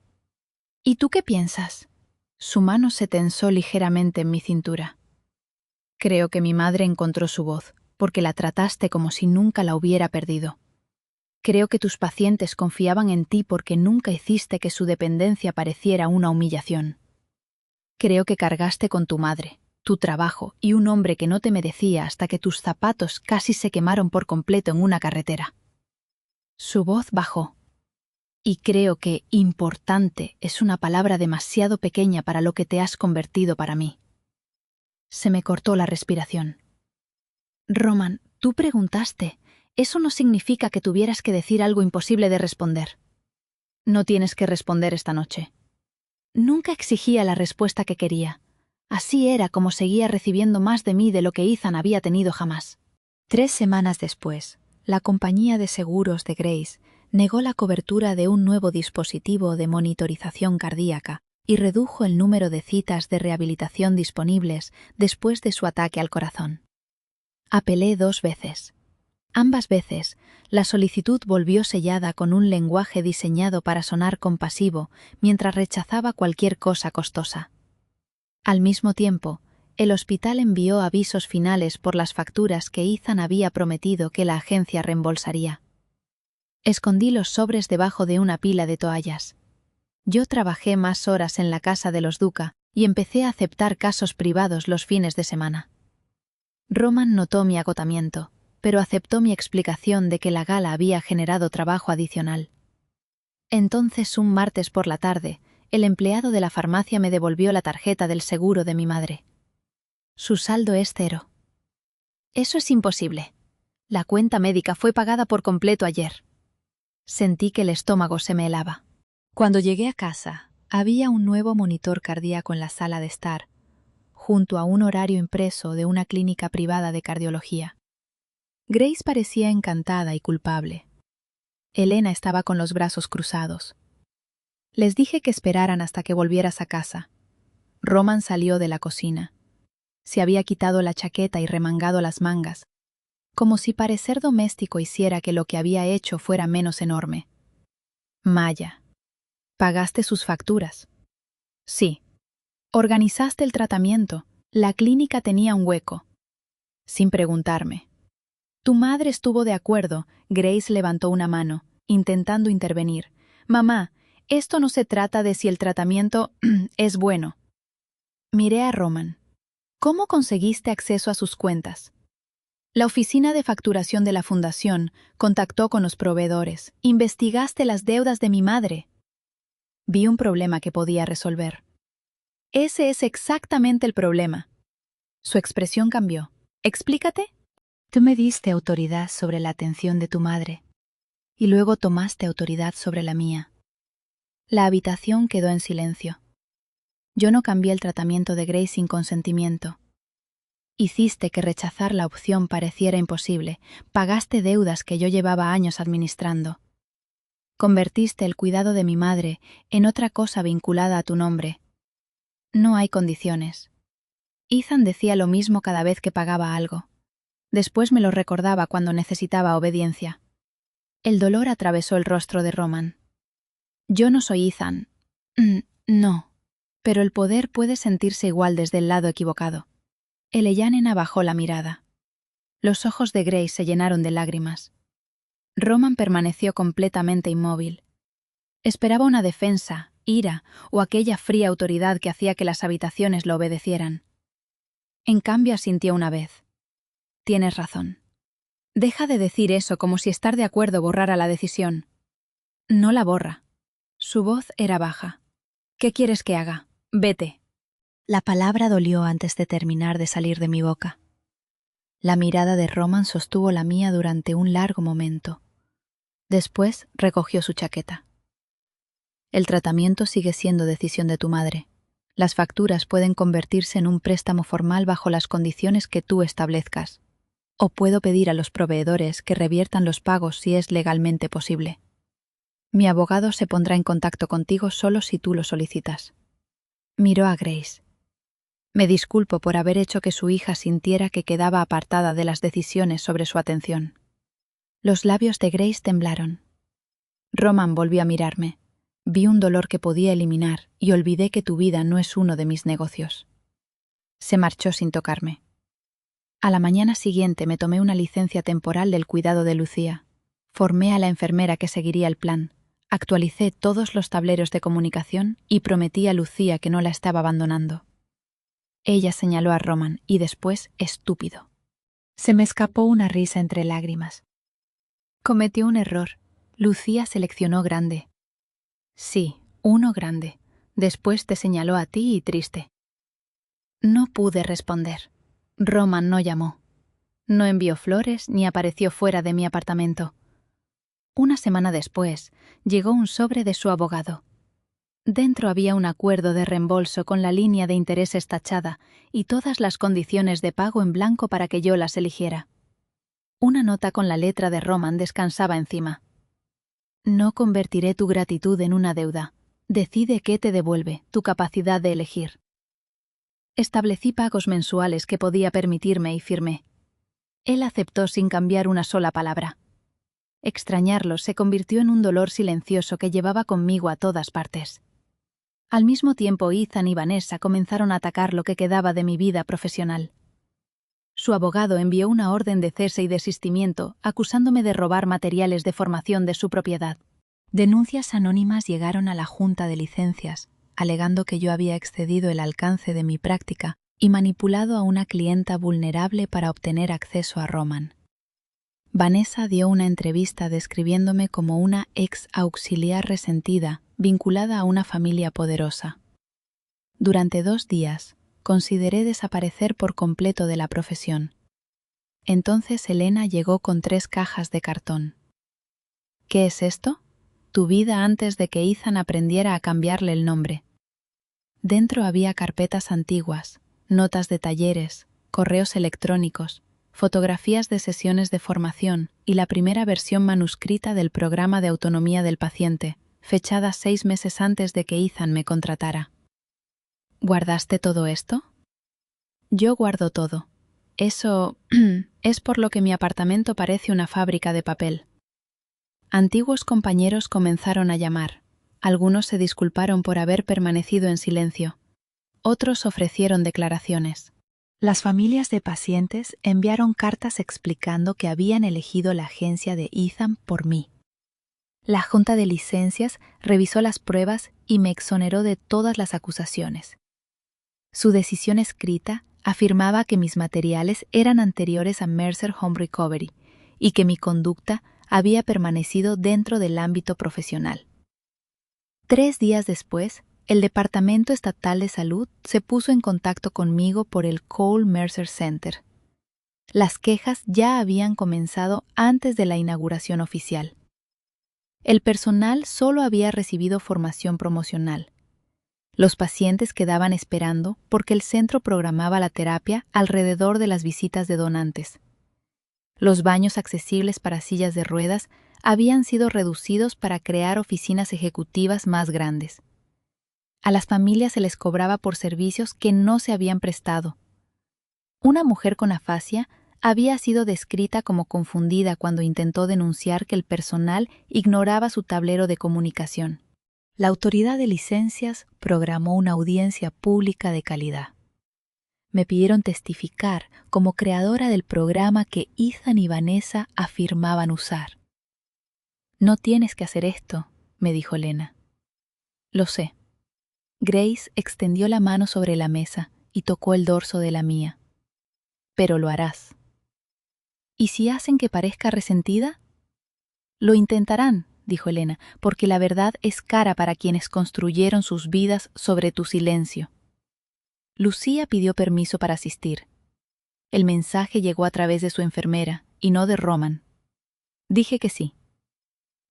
¿Y tú qué piensas? Su mano se tensó ligeramente en mi cintura. Creo que mi madre encontró su voz, porque la trataste como si nunca la hubiera perdido. Creo que tus pacientes confiaban en ti porque nunca hiciste que su dependencia pareciera una humillación. Creo que cargaste con tu madre, tu trabajo y un hombre que no te merecía hasta que tus zapatos casi se quemaron por completo en una carretera. Su voz bajó. Y creo que importante es una palabra demasiado pequeña para lo que te has convertido para mí. Se me cortó la respiración. Roman, tú preguntaste. Eso no significa que tuvieras que decir algo imposible de responder. No tienes que responder esta noche. Nunca exigía la respuesta que quería. Así era como seguía recibiendo más de mí de lo que Ethan había tenido jamás. 3 semanas después, la compañía de seguros de Grace negó la cobertura de un nuevo dispositivo de monitorización cardíaca y redujo el número de citas de rehabilitación disponibles después de su ataque al corazón. Apelé 2 veces. Ambas veces, la solicitud volvió sellada con un lenguaje diseñado para sonar compasivo mientras rechazaba cualquier cosa costosa. Al mismo tiempo, el hospital envió avisos finales por las facturas que Ethan había prometido que la agencia reembolsaría. Escondí los sobres debajo de una pila de toallas. Yo trabajé más horas en la casa de los Duca y empecé a aceptar casos privados los fines de semana. Roman notó mi agotamiento, pero aceptó mi explicación de que la gala había generado trabajo adicional. Entonces, un martes por la tarde, el empleado de la farmacia me devolvió la tarjeta del seguro de mi madre. Su saldo es 0. Eso es imposible. La cuenta médica fue pagada por completo ayer. Sentí que el estómago se me helaba. Cuando llegué a casa, había un nuevo monitor cardíaco en la sala de estar, junto a un horario impreso de una clínica privada de cardiología. Grace parecía encantada y culpable. Elena estaba con los brazos cruzados. Les dije que esperaran hasta que volvieras a casa. Roman salió de la cocina. Se había quitado la chaqueta y remangado las mangas, como si parecer doméstico hiciera que lo que había hecho fuera menos enorme. Maya. ¿Pagaste sus facturas? Sí. ¿Organizaste el tratamiento? La clínica tenía un hueco. Sin preguntarme. Tu madre estuvo de acuerdo. Grace levantó una mano, intentando intervenir. Mamá, esto no se trata de si el tratamiento es bueno. Miré a Roman. ¿Cómo conseguiste acceso a sus cuentas? La oficina de facturación de la fundación contactó con los proveedores. Investigaste las deudas de mi madre. Vi un problema que podía resolver. Ese es exactamente el problema. Su expresión cambió. Explícate. Tú me diste autoridad sobre la atención de tu madre, y luego tomaste autoridad sobre la mía. La habitación quedó en silencio. Yo no cambié el tratamiento de Grace sin consentimiento. Hiciste que rechazar la opción pareciera imposible. Pagaste deudas que yo llevaba años administrando. Convertiste el cuidado de mi madre en otra cosa vinculada a tu nombre. No hay condiciones. Ethan decía lo mismo cada vez que pagaba algo. Después me lo recordaba cuando necesitaba obediencia. El dolor atravesó el rostro de Roman. Yo no soy Ethan. No. Pero el poder puede sentirse igual desde el lado equivocado. Elena bajó la mirada. Los ojos de Grace se llenaron de lágrimas. Roman permaneció completamente inmóvil. Esperaba una defensa, ira o aquella fría autoridad que hacía que las habitaciones lo obedecieran. En cambio asintió una vez. Tienes razón. Deja de decir eso como si estar de acuerdo borrara la decisión. No la borra. Su voz era baja. ¿Qué quieres que haga? Vete. La palabra dolió antes de terminar de salir de mi boca. La mirada de Roman sostuvo la mía durante un largo momento. Después recogió su chaqueta. El tratamiento sigue siendo decisión de tu madre. Las facturas pueden convertirse en un préstamo formal bajo las condiciones que tú establezcas. O puedo pedir a los proveedores que reviertan los pagos si es legalmente posible. Mi abogado se pondrá en contacto contigo solo si tú lo solicitas. Miró a Grace. Me disculpo por haber hecho que su hija sintiera que quedaba apartada de las decisiones sobre su atención. Los labios de Grace temblaron. Roman volvió a mirarme. Vi un dolor que podía eliminar y olvidé que tu vida no es uno de mis negocios. Se marchó sin tocarme. A la mañana siguiente me tomé una licencia temporal del cuidado de Lucía. Formé a la enfermera que seguiría el plan. Actualicé todos los tableros de comunicación y prometí a Lucía que no la estaba abandonando. Ella señaló a Roman y después estúpido. Se me escapó una risa entre lágrimas. Cometió un error. Lucía seleccionó grande. Sí, uno grande. Después te señaló a ti y triste. No pude responder. Roman no llamó. No envió flores ni apareció fuera de mi apartamento. Una semana después, llegó un sobre de su abogado. Dentro había un acuerdo de reembolso con la línea de intereses tachada y todas las condiciones de pago en blanco para que yo las eligiera. Una nota con la letra de Roman descansaba encima. No convertiré tu gratitud en una deuda. Decide qué te devuelve tu capacidad de elegir. Establecí pagos mensuales que podía permitirme y firmé. Él aceptó sin cambiar una sola palabra. Extrañarlo se convirtió en un dolor silencioso que llevaba conmigo a todas partes. Al mismo tiempo, Ethan y Vanessa comenzaron a atacar lo que quedaba de mi vida profesional. Su abogado envió una orden de cese y desistimiento, acusándome de robar materiales de formación de su propiedad. Denuncias anónimas llegaron a la Junta de Licencias, alegando que yo había excedido el alcance de mi práctica y manipulado a una clienta vulnerable para obtener acceso a Roman. Vanessa dio una entrevista describiéndome como una ex auxiliar resentida vinculada a una familia poderosa. Durante 2 días, consideré desaparecer por completo de la profesión. Entonces Elena llegó con 3 cajas de cartón. ¿Qué es esto? Tu vida antes de que Ethan aprendiera a cambiarle el nombre. Dentro había carpetas antiguas, notas de talleres, correos electrónicos, fotografías de sesiones de formación y la primera versión manuscrita del programa de autonomía del paciente, fechada 6 meses antes de que Ethan me contratara. ¿Guardaste todo esto? Yo guardo todo. Eso es por lo que mi apartamento parece una fábrica de papel. Antiguos compañeros comenzaron a llamar. Algunos se disculparon por haber permanecido en silencio. Otros ofrecieron declaraciones. Las familias de pacientes enviaron cartas explicando que habían elegido la agencia de Ethan por mí. La Junta de Licencias revisó las pruebas y me exoneró de todas las acusaciones. Su decisión escrita afirmaba que mis materiales eran anteriores a Mercer Home Recovery y que mi conducta había permanecido dentro del ámbito profesional. 3 días después, el Departamento Estatal de Salud se puso en contacto conmigo por el Cole Mercer Center. Las quejas ya habían comenzado antes de la inauguración oficial. El personal solo había recibido formación promocional. Los pacientes quedaban esperando porque el centro programaba la terapia alrededor de las visitas de donantes. Los baños accesibles para sillas de ruedas habían sido reducidos para crear oficinas ejecutivas más grandes. A las familias se les cobraba por servicios que no se habían prestado. Una mujer con afasia había sido descrita como confundida cuando intentó denunciar que el personal ignoraba su tablero de comunicación. La autoridad de licencias programó una audiencia pública de calidad. Me pidieron testificar como creadora del programa que Ethan y Vanessa afirmaban usar. No tienes que hacer esto, me dijo Lena. Lo sé. Grace extendió la mano sobre la mesa y tocó el dorso de la mía. Pero lo harás. ¿Y si hacen que parezca resentida? Lo intentarán, dijo Elena, porque la verdad es cara para quienes construyeron sus vidas sobre tu silencio. Lucía pidió permiso para asistir. El mensaje llegó a través de su enfermera y no de Roman. Dije que sí.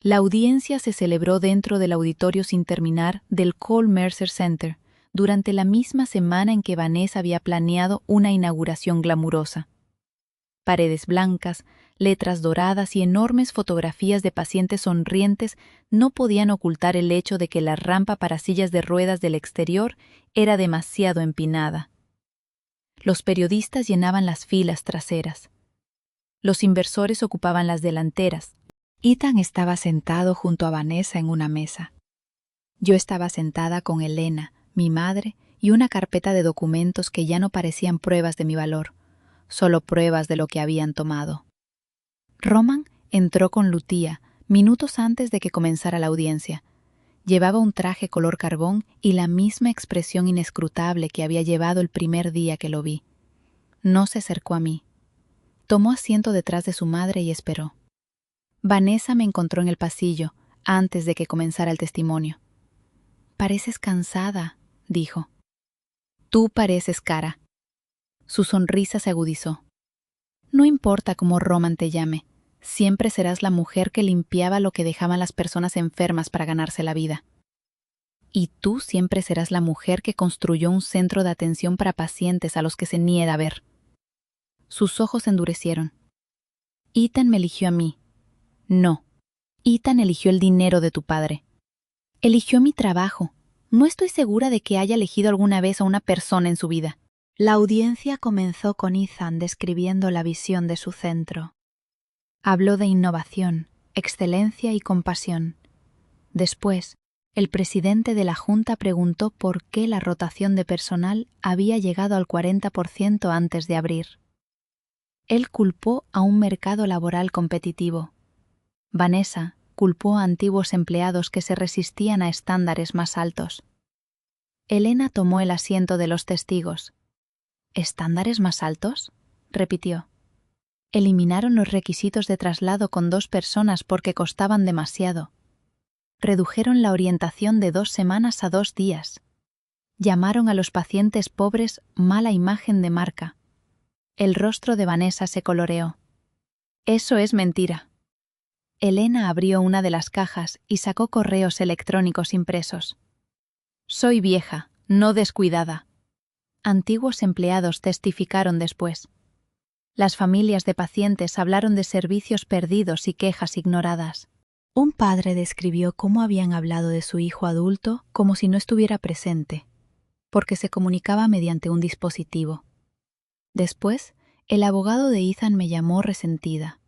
La audiencia se celebró dentro del auditorio sin terminar del Cole Mercer Center, durante la misma semana en que Vanessa había planeado una inauguración glamurosa. Paredes blancas, letras doradas y enormes fotografías de pacientes sonrientes no podían ocultar el hecho de que la rampa para sillas de ruedas del exterior era demasiado empinada. Los periodistas llenaban las filas traseras. Los inversores ocupaban las delanteras. Ethan estaba sentado junto a Vanessa en una mesa. Yo estaba sentada con Elena, mi madre, y una carpeta de documentos que ya no parecían pruebas de mi valor, solo pruebas de lo que habían tomado. Roman entró con Lucía minutos antes de que comenzara la audiencia. Llevaba un traje color carbón y la misma expresión inescrutable que había llevado el primer día que lo vi. No se acercó a mí. Tomó asiento detrás de su madre y esperó. Vanessa me encontró en el pasillo antes de que comenzara el testimonio. «Pareces cansada», dijo. «Tú pareces cara». Su sonrisa se agudizó. «No importa cómo Roman te llame, siempre serás la mujer que limpiaba lo que dejaban las personas enfermas para ganarse la vida. Y tú siempre serás la mujer que construyó un centro de atención para pacientes a los que se niega a ver». Sus ojos se endurecieron. «Ethan me eligió a mí». «No, Ethan eligió el dinero de tu padre». Eligió mi trabajo. No estoy segura de que haya elegido alguna vez a una persona en su vida. La audiencia comenzó con Ethan describiendo la visión de su centro. Habló de innovación, excelencia y compasión. Después, el presidente de la Junta preguntó por qué la rotación de personal había llegado al 40% antes de abrir. Él culpó a un mercado laboral competitivo. Vanessa culpó a antiguos empleados que se resistían a estándares más altos. Elena tomó el asiento de los testigos. ¿Estándares más altos?, repitió. Eliminaron los requisitos de traslado con 2 personas porque costaban demasiado. Redujeron la orientación de 2 semanas a 2 días. Llamaron a los pacientes pobres mala imagen de marca. El rostro de Vanessa se coloreó. Eso es mentira. Elena abrió una de las cajas y sacó correos electrónicos impresos. Soy vieja, no descuidada. Antiguos empleados testificaron después. Las familias de pacientes hablaron de servicios perdidos y quejas ignoradas. Un padre describió cómo habían hablado de su hijo adulto como si no estuviera presente, porque se comunicaba mediante un dispositivo. Después, el abogado de Ethan me llamó resentida.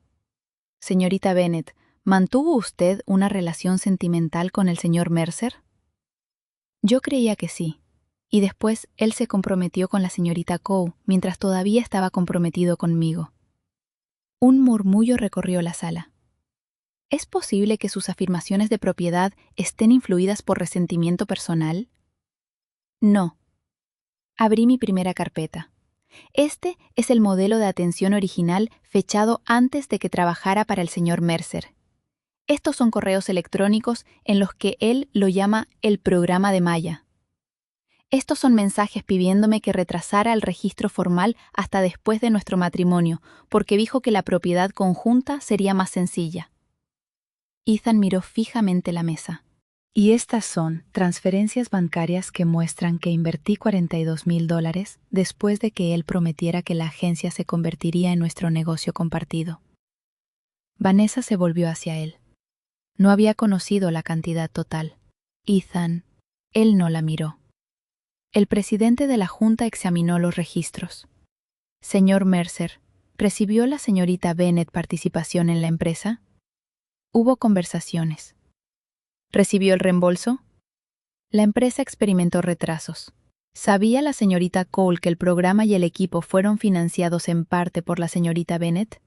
Señorita Bennett, ¿mantuvo usted una relación sentimental con el señor Mercer? Yo creía que sí, y después él se comprometió con la señorita Coe mientras todavía estaba comprometido conmigo. Un murmullo recorrió la sala. ¿Es posible que sus afirmaciones de propiedad estén influidas por resentimiento personal? No. Abrí mi primera carpeta. Este es el modelo de atención original fechado antes de que trabajara para el señor Mercer. Estos son correos electrónicos en los que él lo llama el programa de Maya. Estos son mensajes pidiéndome que retrasara el registro formal hasta después de nuestro matrimonio, porque dijo que la propiedad conjunta sería más sencilla. Ethan miró fijamente la mesa. Y estas son transferencias bancarias que muestran que invertí $42,000 después de que él prometiera que la agencia se convertiría en nuestro negocio compartido. Vanessa se volvió hacia él. No había conocido la cantidad total. Ethan, él no la miró. El presidente de la Junta examinó los registros. Señor Mercer, ¿recibió la señorita Bennett participación en la empresa? Hubo conversaciones. ¿Recibió el reembolso? La empresa experimentó retrasos. ¿Sabía la señorita Cole que el programa y el equipo fueron financiados en parte por la señorita Bennett?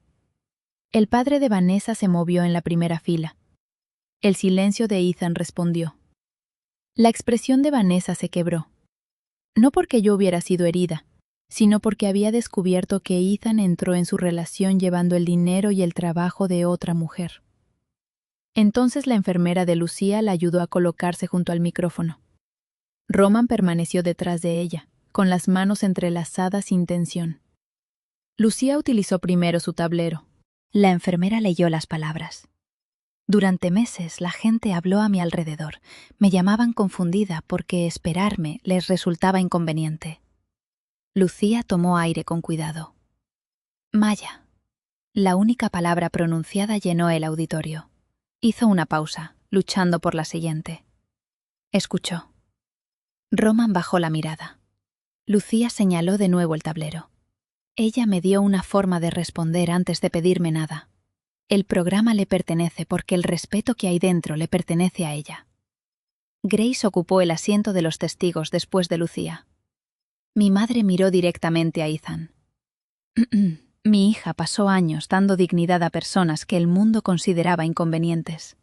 El padre de Vanessa se movió en la primera fila. El silencio de Ethan respondió. La expresión de Vanessa se quebró. No porque yo hubiera sido herida, sino porque había descubierto que Ethan entró en su relación llevando el dinero y el trabajo de otra mujer. Entonces la enfermera de Lucía la ayudó a colocarse junto al micrófono. Roman permaneció detrás de ella, con las manos entrelazadas sin tensión. Lucía utilizó primero su tablero. La enfermera leyó las palabras. Durante meses la gente habló a mi alrededor. Me llamaban confundida porque esperarme les resultaba inconveniente. Lucía tomó aire con cuidado. Maya. La única palabra pronunciada llenó el auditorio. Hizo una pausa, luchando por la siguiente. Escuchó. Roman bajó la mirada. Lucía señaló de nuevo el tablero. Ella me dio una forma de responder antes de pedirme nada. El programa le pertenece porque el respeto que hay dentro le pertenece a ella. Grace ocupó el asiento de los testigos después de Lucía. Mi madre miró directamente a Ethan. Mi hija pasó años dando dignidad a personas que el mundo consideraba inconvenientes.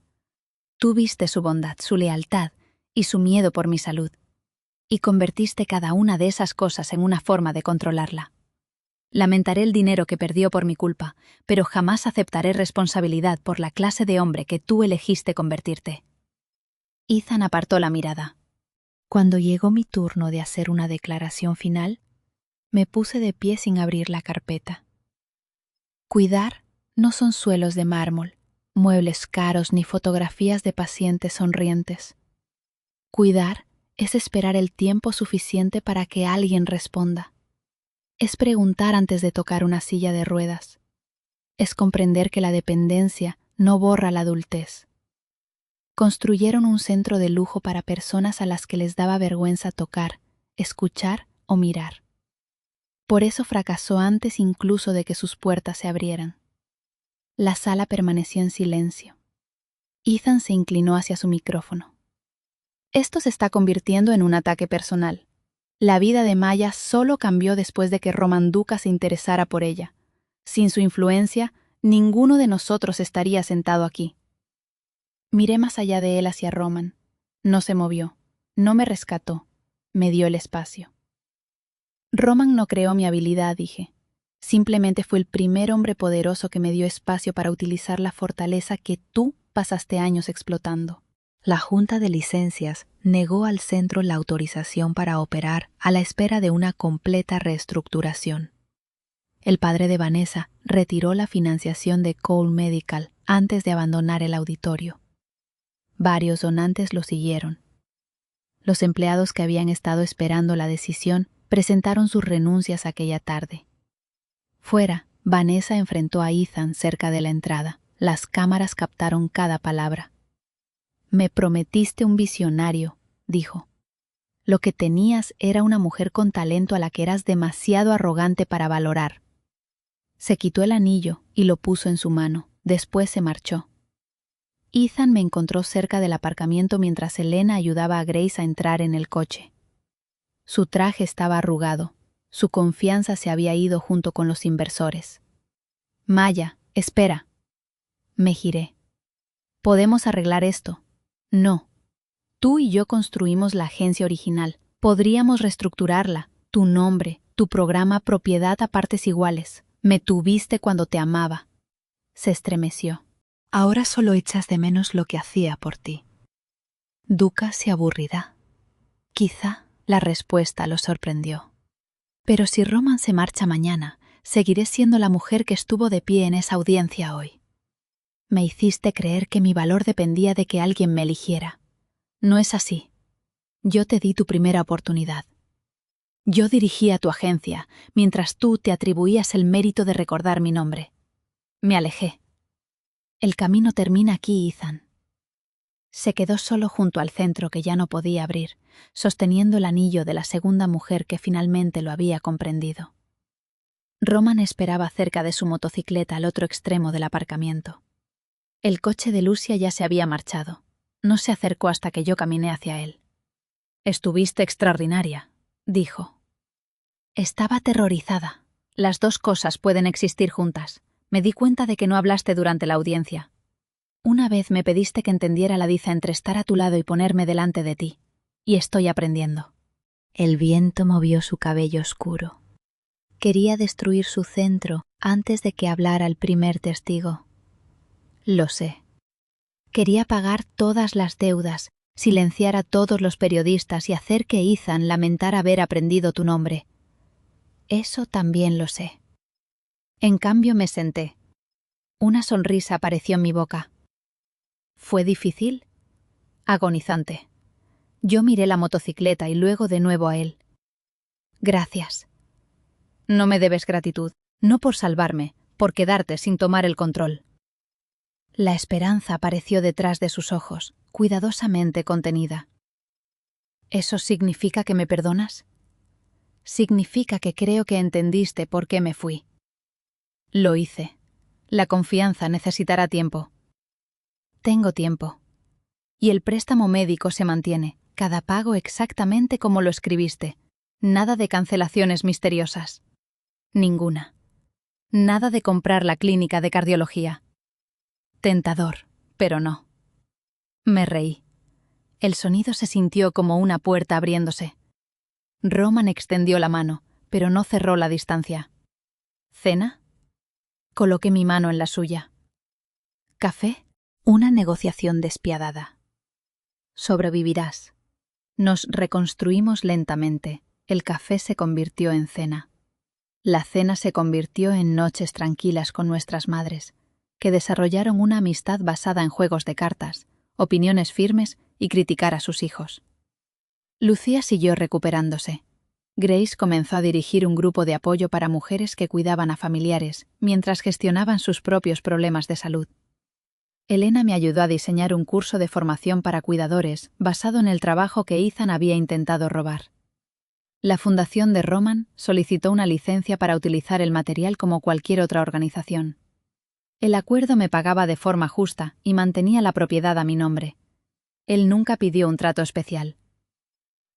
Tú viste su bondad, su lealtad y su miedo por mi salud, y convertiste cada una de esas cosas en una forma de controlarla. Lamentaré el dinero que perdió por mi culpa, pero jamás aceptaré responsabilidad por la clase de hombre que tú elegiste convertirte. Ethan apartó la mirada. Cuando llegó mi turno de hacer una declaración final, me puse de pie sin abrir la carpeta. Cuidar no son suelos de mármol, muebles caros ni fotografías de pacientes sonrientes. Cuidar es esperar el tiempo suficiente para que alguien responda. Es preguntar antes de tocar una silla de ruedas. Es comprender que la dependencia no borra la adultez. Construyeron un centro de lujo para personas a las que les daba vergüenza tocar, escuchar o mirar. Por eso fracasó antes incluso de que sus puertas se abrieran. La sala permaneció en silencio. Ethan se inclinó hacia su micrófono. Esto se está convirtiendo en un ataque personal. La vida de Maya solo cambió después de que Roman Duca se interesara por ella. Sin su influencia, ninguno de nosotros estaría sentado aquí. Miré más allá de él hacia Roman. No se movió, no me rescató, me dio el espacio. Roman no creó mi habilidad, dije. Simplemente fue el primer hombre poderoso que me dio espacio para utilizar la fortaleza que tú pasaste años explotando. La Junta de Licencias negó al centro la autorización para operar a la espera de una completa reestructuración. El padre de Vanessa retiró la financiación de Cole Medical antes de abandonar el auditorio. Varios donantes lo siguieron. Los empleados que habían estado esperando la decisión presentaron sus renuncias aquella tarde. Fuera, Vanessa enfrentó a Ethan cerca de la entrada. Las cámaras captaron cada palabra. «Me prometiste un visionario», dijo. «Lo que tenías era una mujer con talento a la que eras demasiado arrogante para valorar». Se quitó el anillo y lo puso en su mano. Después se marchó. Ethan me encontró cerca del aparcamiento mientras Elena ayudaba a Grace a entrar en el coche. Su traje estaba arrugado. Su confianza se había ido junto con los inversores. «Maya, espera». Me giré. «¿Podemos arreglar esto?» «No. Tú y yo construimos la agencia original. Podríamos reestructurarla. Tu nombre, tu programa, propiedad a partes iguales. Me tuviste cuando te amaba». Se estremeció. «Ahora solo echas de menos lo que hacía por ti». Duca se aburrirá. Quizá la respuesta lo sorprendió. «Pero si Roman se marcha mañana, seguiré siendo la mujer que estuvo de pie en esa audiencia hoy. Me hiciste creer que mi valor dependía de que alguien me eligiera. No es así. Yo te di tu primera oportunidad. Yo dirigía tu agencia, mientras tú te atribuías el mérito de recordar mi nombre. Me alejé. El camino termina aquí, Ethan». Se quedó solo junto al centro que ya no podía abrir, sosteniendo el anillo de la segunda mujer que finalmente lo había comprendido. Roman esperaba cerca de su motocicleta al otro extremo del aparcamiento. El coche de Lucia ya se había marchado. No se acercó hasta que yo caminé hacia él. «Estuviste extraordinaria», dijo. Estaba aterrorizada. Las dos cosas pueden existir juntas. Me di cuenta de que no hablaste durante la audiencia. Una vez me pediste que entendiera la diza entre estar a tu lado y ponerme delante de ti. Y estoy aprendiendo». El viento movió su cabello oscuro. Quería destruir su centro antes de que hablara el primer testigo. Lo sé. Quería pagar todas las deudas, silenciar a todos los periodistas y hacer que Ethan lamentara haber aprendido tu nombre. Eso también lo sé. En cambio me senté. Una sonrisa apareció en mi boca. ¿Fue difícil? Agonizante. Yo miré la motocicleta y luego de nuevo a él. Gracias. No me debes gratitud, no por salvarme, por quedarte sin tomar el control. La esperanza apareció detrás de sus ojos, cuidadosamente contenida. ¿Eso significa que me perdonas? Significa que creo que entendiste por qué me fui. Lo hice. La confianza necesitará tiempo. Tengo tiempo. Y el préstamo médico se mantiene, cada pago exactamente como lo escribiste. Nada de cancelaciones misteriosas. Ninguna. Nada de comprar la clínica de cardiología. Tentador, pero no. Me reí. El sonido se sintió como una puerta abriéndose. Roman extendió la mano, pero no cerró la distancia. ¿Cena? Coloqué mi mano en la suya. ¿Café? Una negociación despiadada. Sobrevivirás. Nos reconstruimos lentamente. El café se convirtió en cena. La cena se convirtió en noches tranquilas con nuestras madres, que desarrollaron una amistad basada en juegos de cartas, opiniones firmes y criticar a sus hijos. Lucía siguió recuperándose. Grace comenzó a dirigir un grupo de apoyo para mujeres que cuidaban a familiares mientras gestionaban sus propios problemas de salud. Elena me ayudó a diseñar un curso de formación para cuidadores basado en el trabajo que Ethan había intentado robar. La fundación de Roman solicitó una licencia para utilizar el material como cualquier otra organización. El acuerdo me pagaba de forma justa y mantenía la propiedad a mi nombre. Él nunca pidió un trato especial.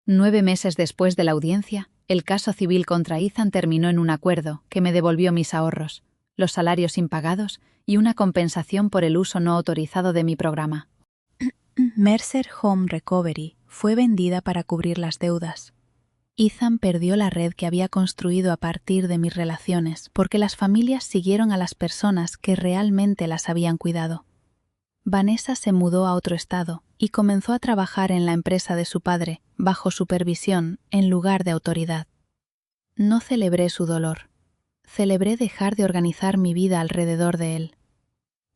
9 meses después de la audiencia, el caso civil contra Ethan terminó en un acuerdo que me devolvió mis ahorros, los salarios impagados y una compensación por el uso no autorizado de mi programa. Mercer Home Recovery fue vendida para cubrir las deudas. Ethan perdió la red que había construido a partir de mis relaciones porque las familias siguieron a las personas que realmente las habían cuidado. Vanessa se mudó a otro estado y comenzó a trabajar en la empresa de su padre, bajo supervisión, en lugar de autoridad. No celebré su dolor. Celebré dejar de organizar mi vida alrededor de él.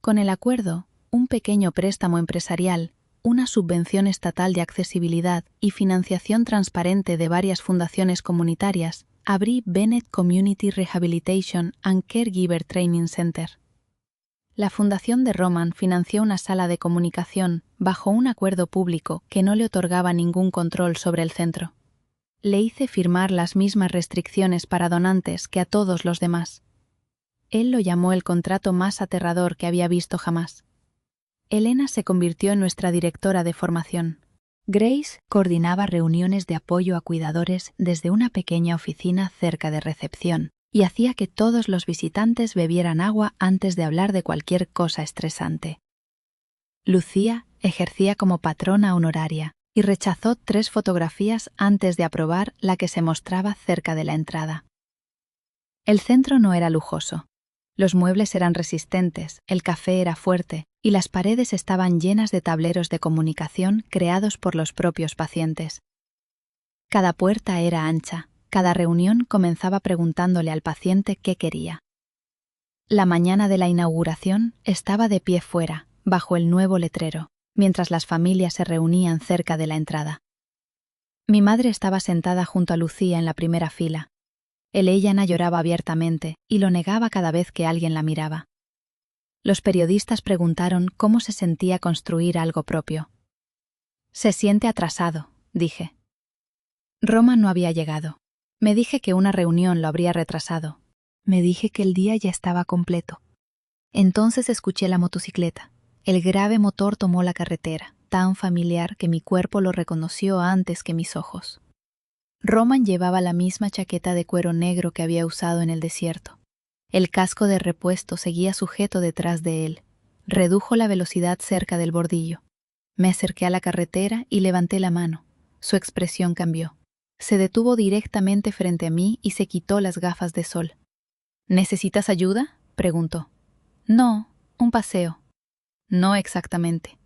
Con el acuerdo, un pequeño préstamo empresarial, una subvención estatal de accesibilidad y financiación transparente de varias fundaciones comunitarias, abrí Bennett Community Rehabilitation and Caregiver Training Center. La fundación de Roman financió una sala de comunicación bajo un acuerdo público que no le otorgaba ningún control sobre el centro. Le hice firmar las mismas restricciones para donantes que a todos los demás. Él lo llamó el contrato más aterrador que había visto jamás. Elena se convirtió en nuestra directora de formación. Grace coordinaba reuniones de apoyo a cuidadores desde una pequeña oficina cerca de recepción y hacía que todos los visitantes bebieran agua antes de hablar de cualquier cosa estresante. Lucía ejercía como patrona honoraria y rechazó 3 fotografías antes de aprobar la que se mostraba cerca de la entrada. El centro no era lujoso. Los muebles eran resistentes, el café era fuerte y las paredes estaban llenas de tableros de comunicación creados por los propios pacientes. Cada puerta era ancha, cada reunión comenzaba preguntándole al paciente qué quería. La mañana de la inauguración estaba de pie fuera, bajo el nuevo letrero, mientras las familias se reunían cerca de la entrada. Mi madre estaba sentada junto a Lucía en la primera fila. Elena lloraba abiertamente y lo negaba cada vez que alguien la miraba. Los periodistas preguntaron cómo se sentía construir algo propio. «Se siente atrasado», dije. Roma no había llegado. Me dije que una reunión lo habría retrasado. Me dije que el día ya estaba completo. Entonces escuché la motocicleta. El grave motor tomó la carretera, tan familiar que mi cuerpo lo reconoció antes que mis ojos. Roman llevaba la misma chaqueta de cuero negro que había usado en el desierto. El casco de repuesto seguía sujeto detrás de él. Redujo la velocidad cerca del bordillo. Me acerqué a la carretera y levanté la mano. Su expresión cambió. Se detuvo directamente frente a mí y se quitó las gafas de sol. «¿Necesitas ayuda?», preguntó. «No, un paseo». «No exactamente».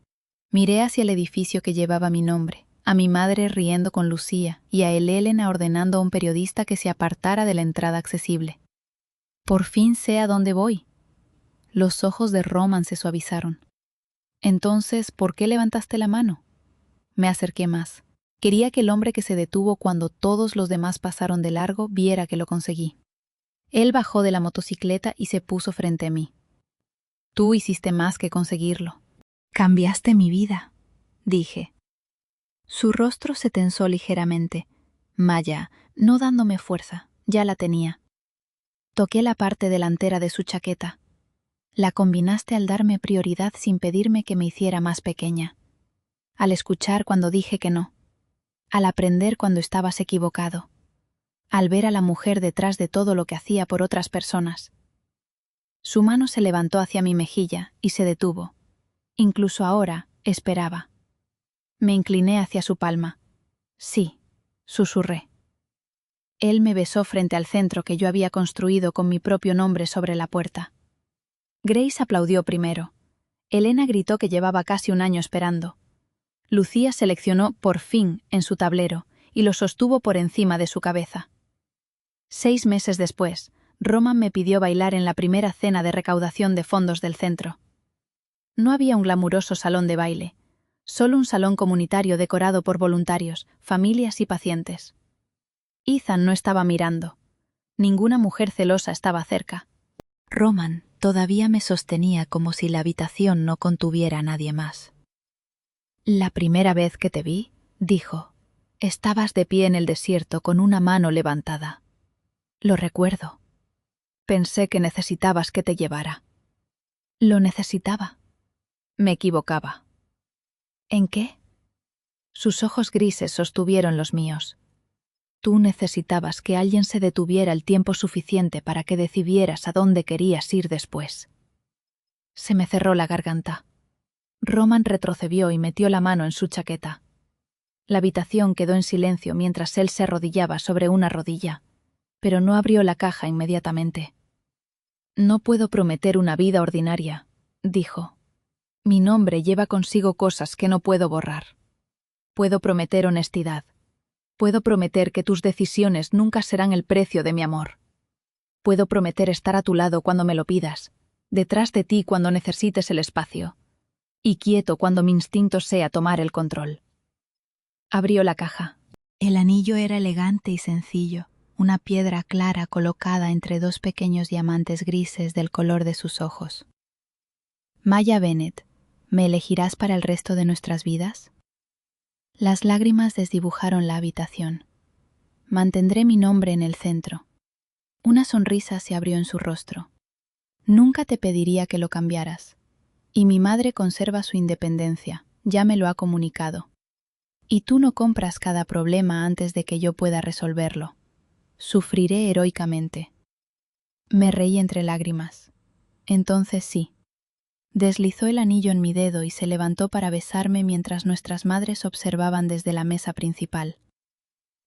Miré hacia el edificio que llevaba mi nombre, a mi madre riendo con Lucía y a Elena ordenando a un periodista que se apartara de la entrada accesible. «Por fin sé a dónde voy». Los ojos de Roman se suavizaron. «Entonces, ¿por qué levantaste la mano?» Me acerqué más. Quería que el hombre que se detuvo cuando todos los demás pasaron de largo viera que lo conseguí. Él bajó de la motocicleta y se puso frente a mí. «Tú hiciste más que conseguirlo. Cambiaste mi vida», dije. Su rostro se tensó ligeramente. Maya, no dándome fuerza, ya la tenía. Toqué la parte delantera de su chaqueta. «La combinaste al darme prioridad sin pedirme que me hiciera más pequeña. Al escuchar cuando dije que no. Al aprender cuando estabas equivocado. Al ver a la mujer detrás de todo lo que hacía por otras personas». Su mano se levantó hacia mi mejilla y se detuvo. Incluso ahora, esperaba. Me incliné hacia su palma. «Sí», susurré. Él me besó frente al centro que yo había construido con mi propio nombre sobre la puerta. Grace aplaudió primero. Elena gritó que llevaba casi un año esperando. Lucía seleccionó «por fin» en su tablero y lo sostuvo por encima de su cabeza. 6 meses después, Roman me pidió bailar en la primera cena de recaudación de fondos del centro. No había un glamuroso salón de baile, solo un salón comunitario decorado por voluntarios, familias y pacientes. Ethan no estaba mirando. Ninguna mujer celosa estaba cerca. «Roman», Todavía me sostenía como si la habitación no contuviera a nadie más. La primera vez que te vi, dijo, estabas de pie en el desierto con una mano levantada. Lo recuerdo. Pensé que necesitabas que te llevara. Lo necesitaba. Me equivocaba. ¿En qué? Sus ojos grises sostuvieron los míos. Tú necesitabas que alguien se detuviera el tiempo suficiente para que decidieras a dónde querías ir después. Se me cerró la garganta. Roman retrocedió y metió la mano en su chaqueta. La habitación quedó en silencio mientras él se arrodillaba sobre una rodilla, pero no abrió la caja inmediatamente. No puedo prometer una vida ordinaria, dijo. Mi nombre lleva consigo cosas que no puedo borrar. Puedo prometer honestidad. Puedo prometer que tus decisiones nunca serán el precio de mi amor. Puedo prometer estar a tu lado cuando me lo pidas, detrás de ti cuando necesites el espacio, y quieto cuando mi instinto sea tomar el control. Abrió la caja. El anillo era elegante y sencillo, una piedra clara colocada entre dos pequeños diamantes grises del color de sus ojos. Maya Bennett, ¿me elegirás para el resto de nuestras vidas? Las lágrimas desdibujaron la habitación. Mantendré mi nombre en el centro. Una sonrisa se abrió en su rostro. Nunca te pediría que lo cambiaras. Y mi madre conserva su independencia, ya me lo ha comunicado. Y tú no compras cada problema antes de que yo pueda resolverlo. Sufriré heroicamente. Me reí entre lágrimas. Entonces sí. Deslizó el anillo en mi dedo y se levantó para besarme mientras nuestras madres observaban desde la mesa principal.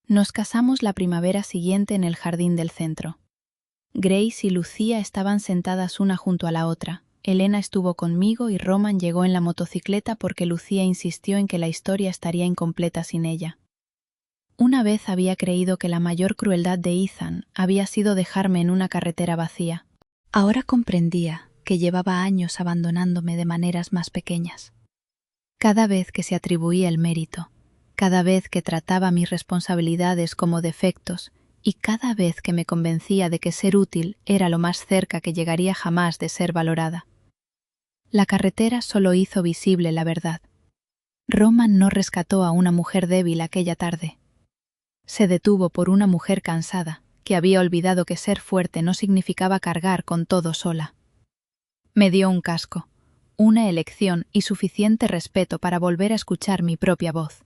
Nos casamos la primavera siguiente en el jardín del centro. Grace y Lucía estaban sentadas una junto a la otra. Elena estuvo conmigo y Roman llegó en la motocicleta porque Lucía insistió en que la historia estaría incompleta sin ella. Una vez había creído que la mayor crueldad de Ethan había sido dejarme en una carretera vacía. Ahora comprendía que llevaba años abandonándome de maneras más pequeñas. Cada vez que se atribuía el mérito, cada vez que trataba mis responsabilidades como defectos y cada vez que me convencía de que ser útil era lo más cerca que llegaría jamás de ser valorada. La carretera solo hizo visible la verdad. Roman no rescató a una mujer débil aquella tarde. Se detuvo por una mujer cansada, que había olvidado que ser fuerte no significaba cargar con todo sola. Me dio un casco, una elección y suficiente respeto para volver a escuchar mi propia voz.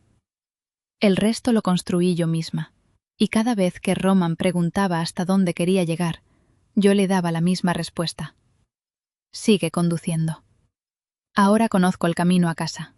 El resto lo construí yo misma, y cada vez que Roman preguntaba hasta dónde quería llegar, yo le daba la misma respuesta. Sigue conduciendo. Ahora conozco el camino a casa.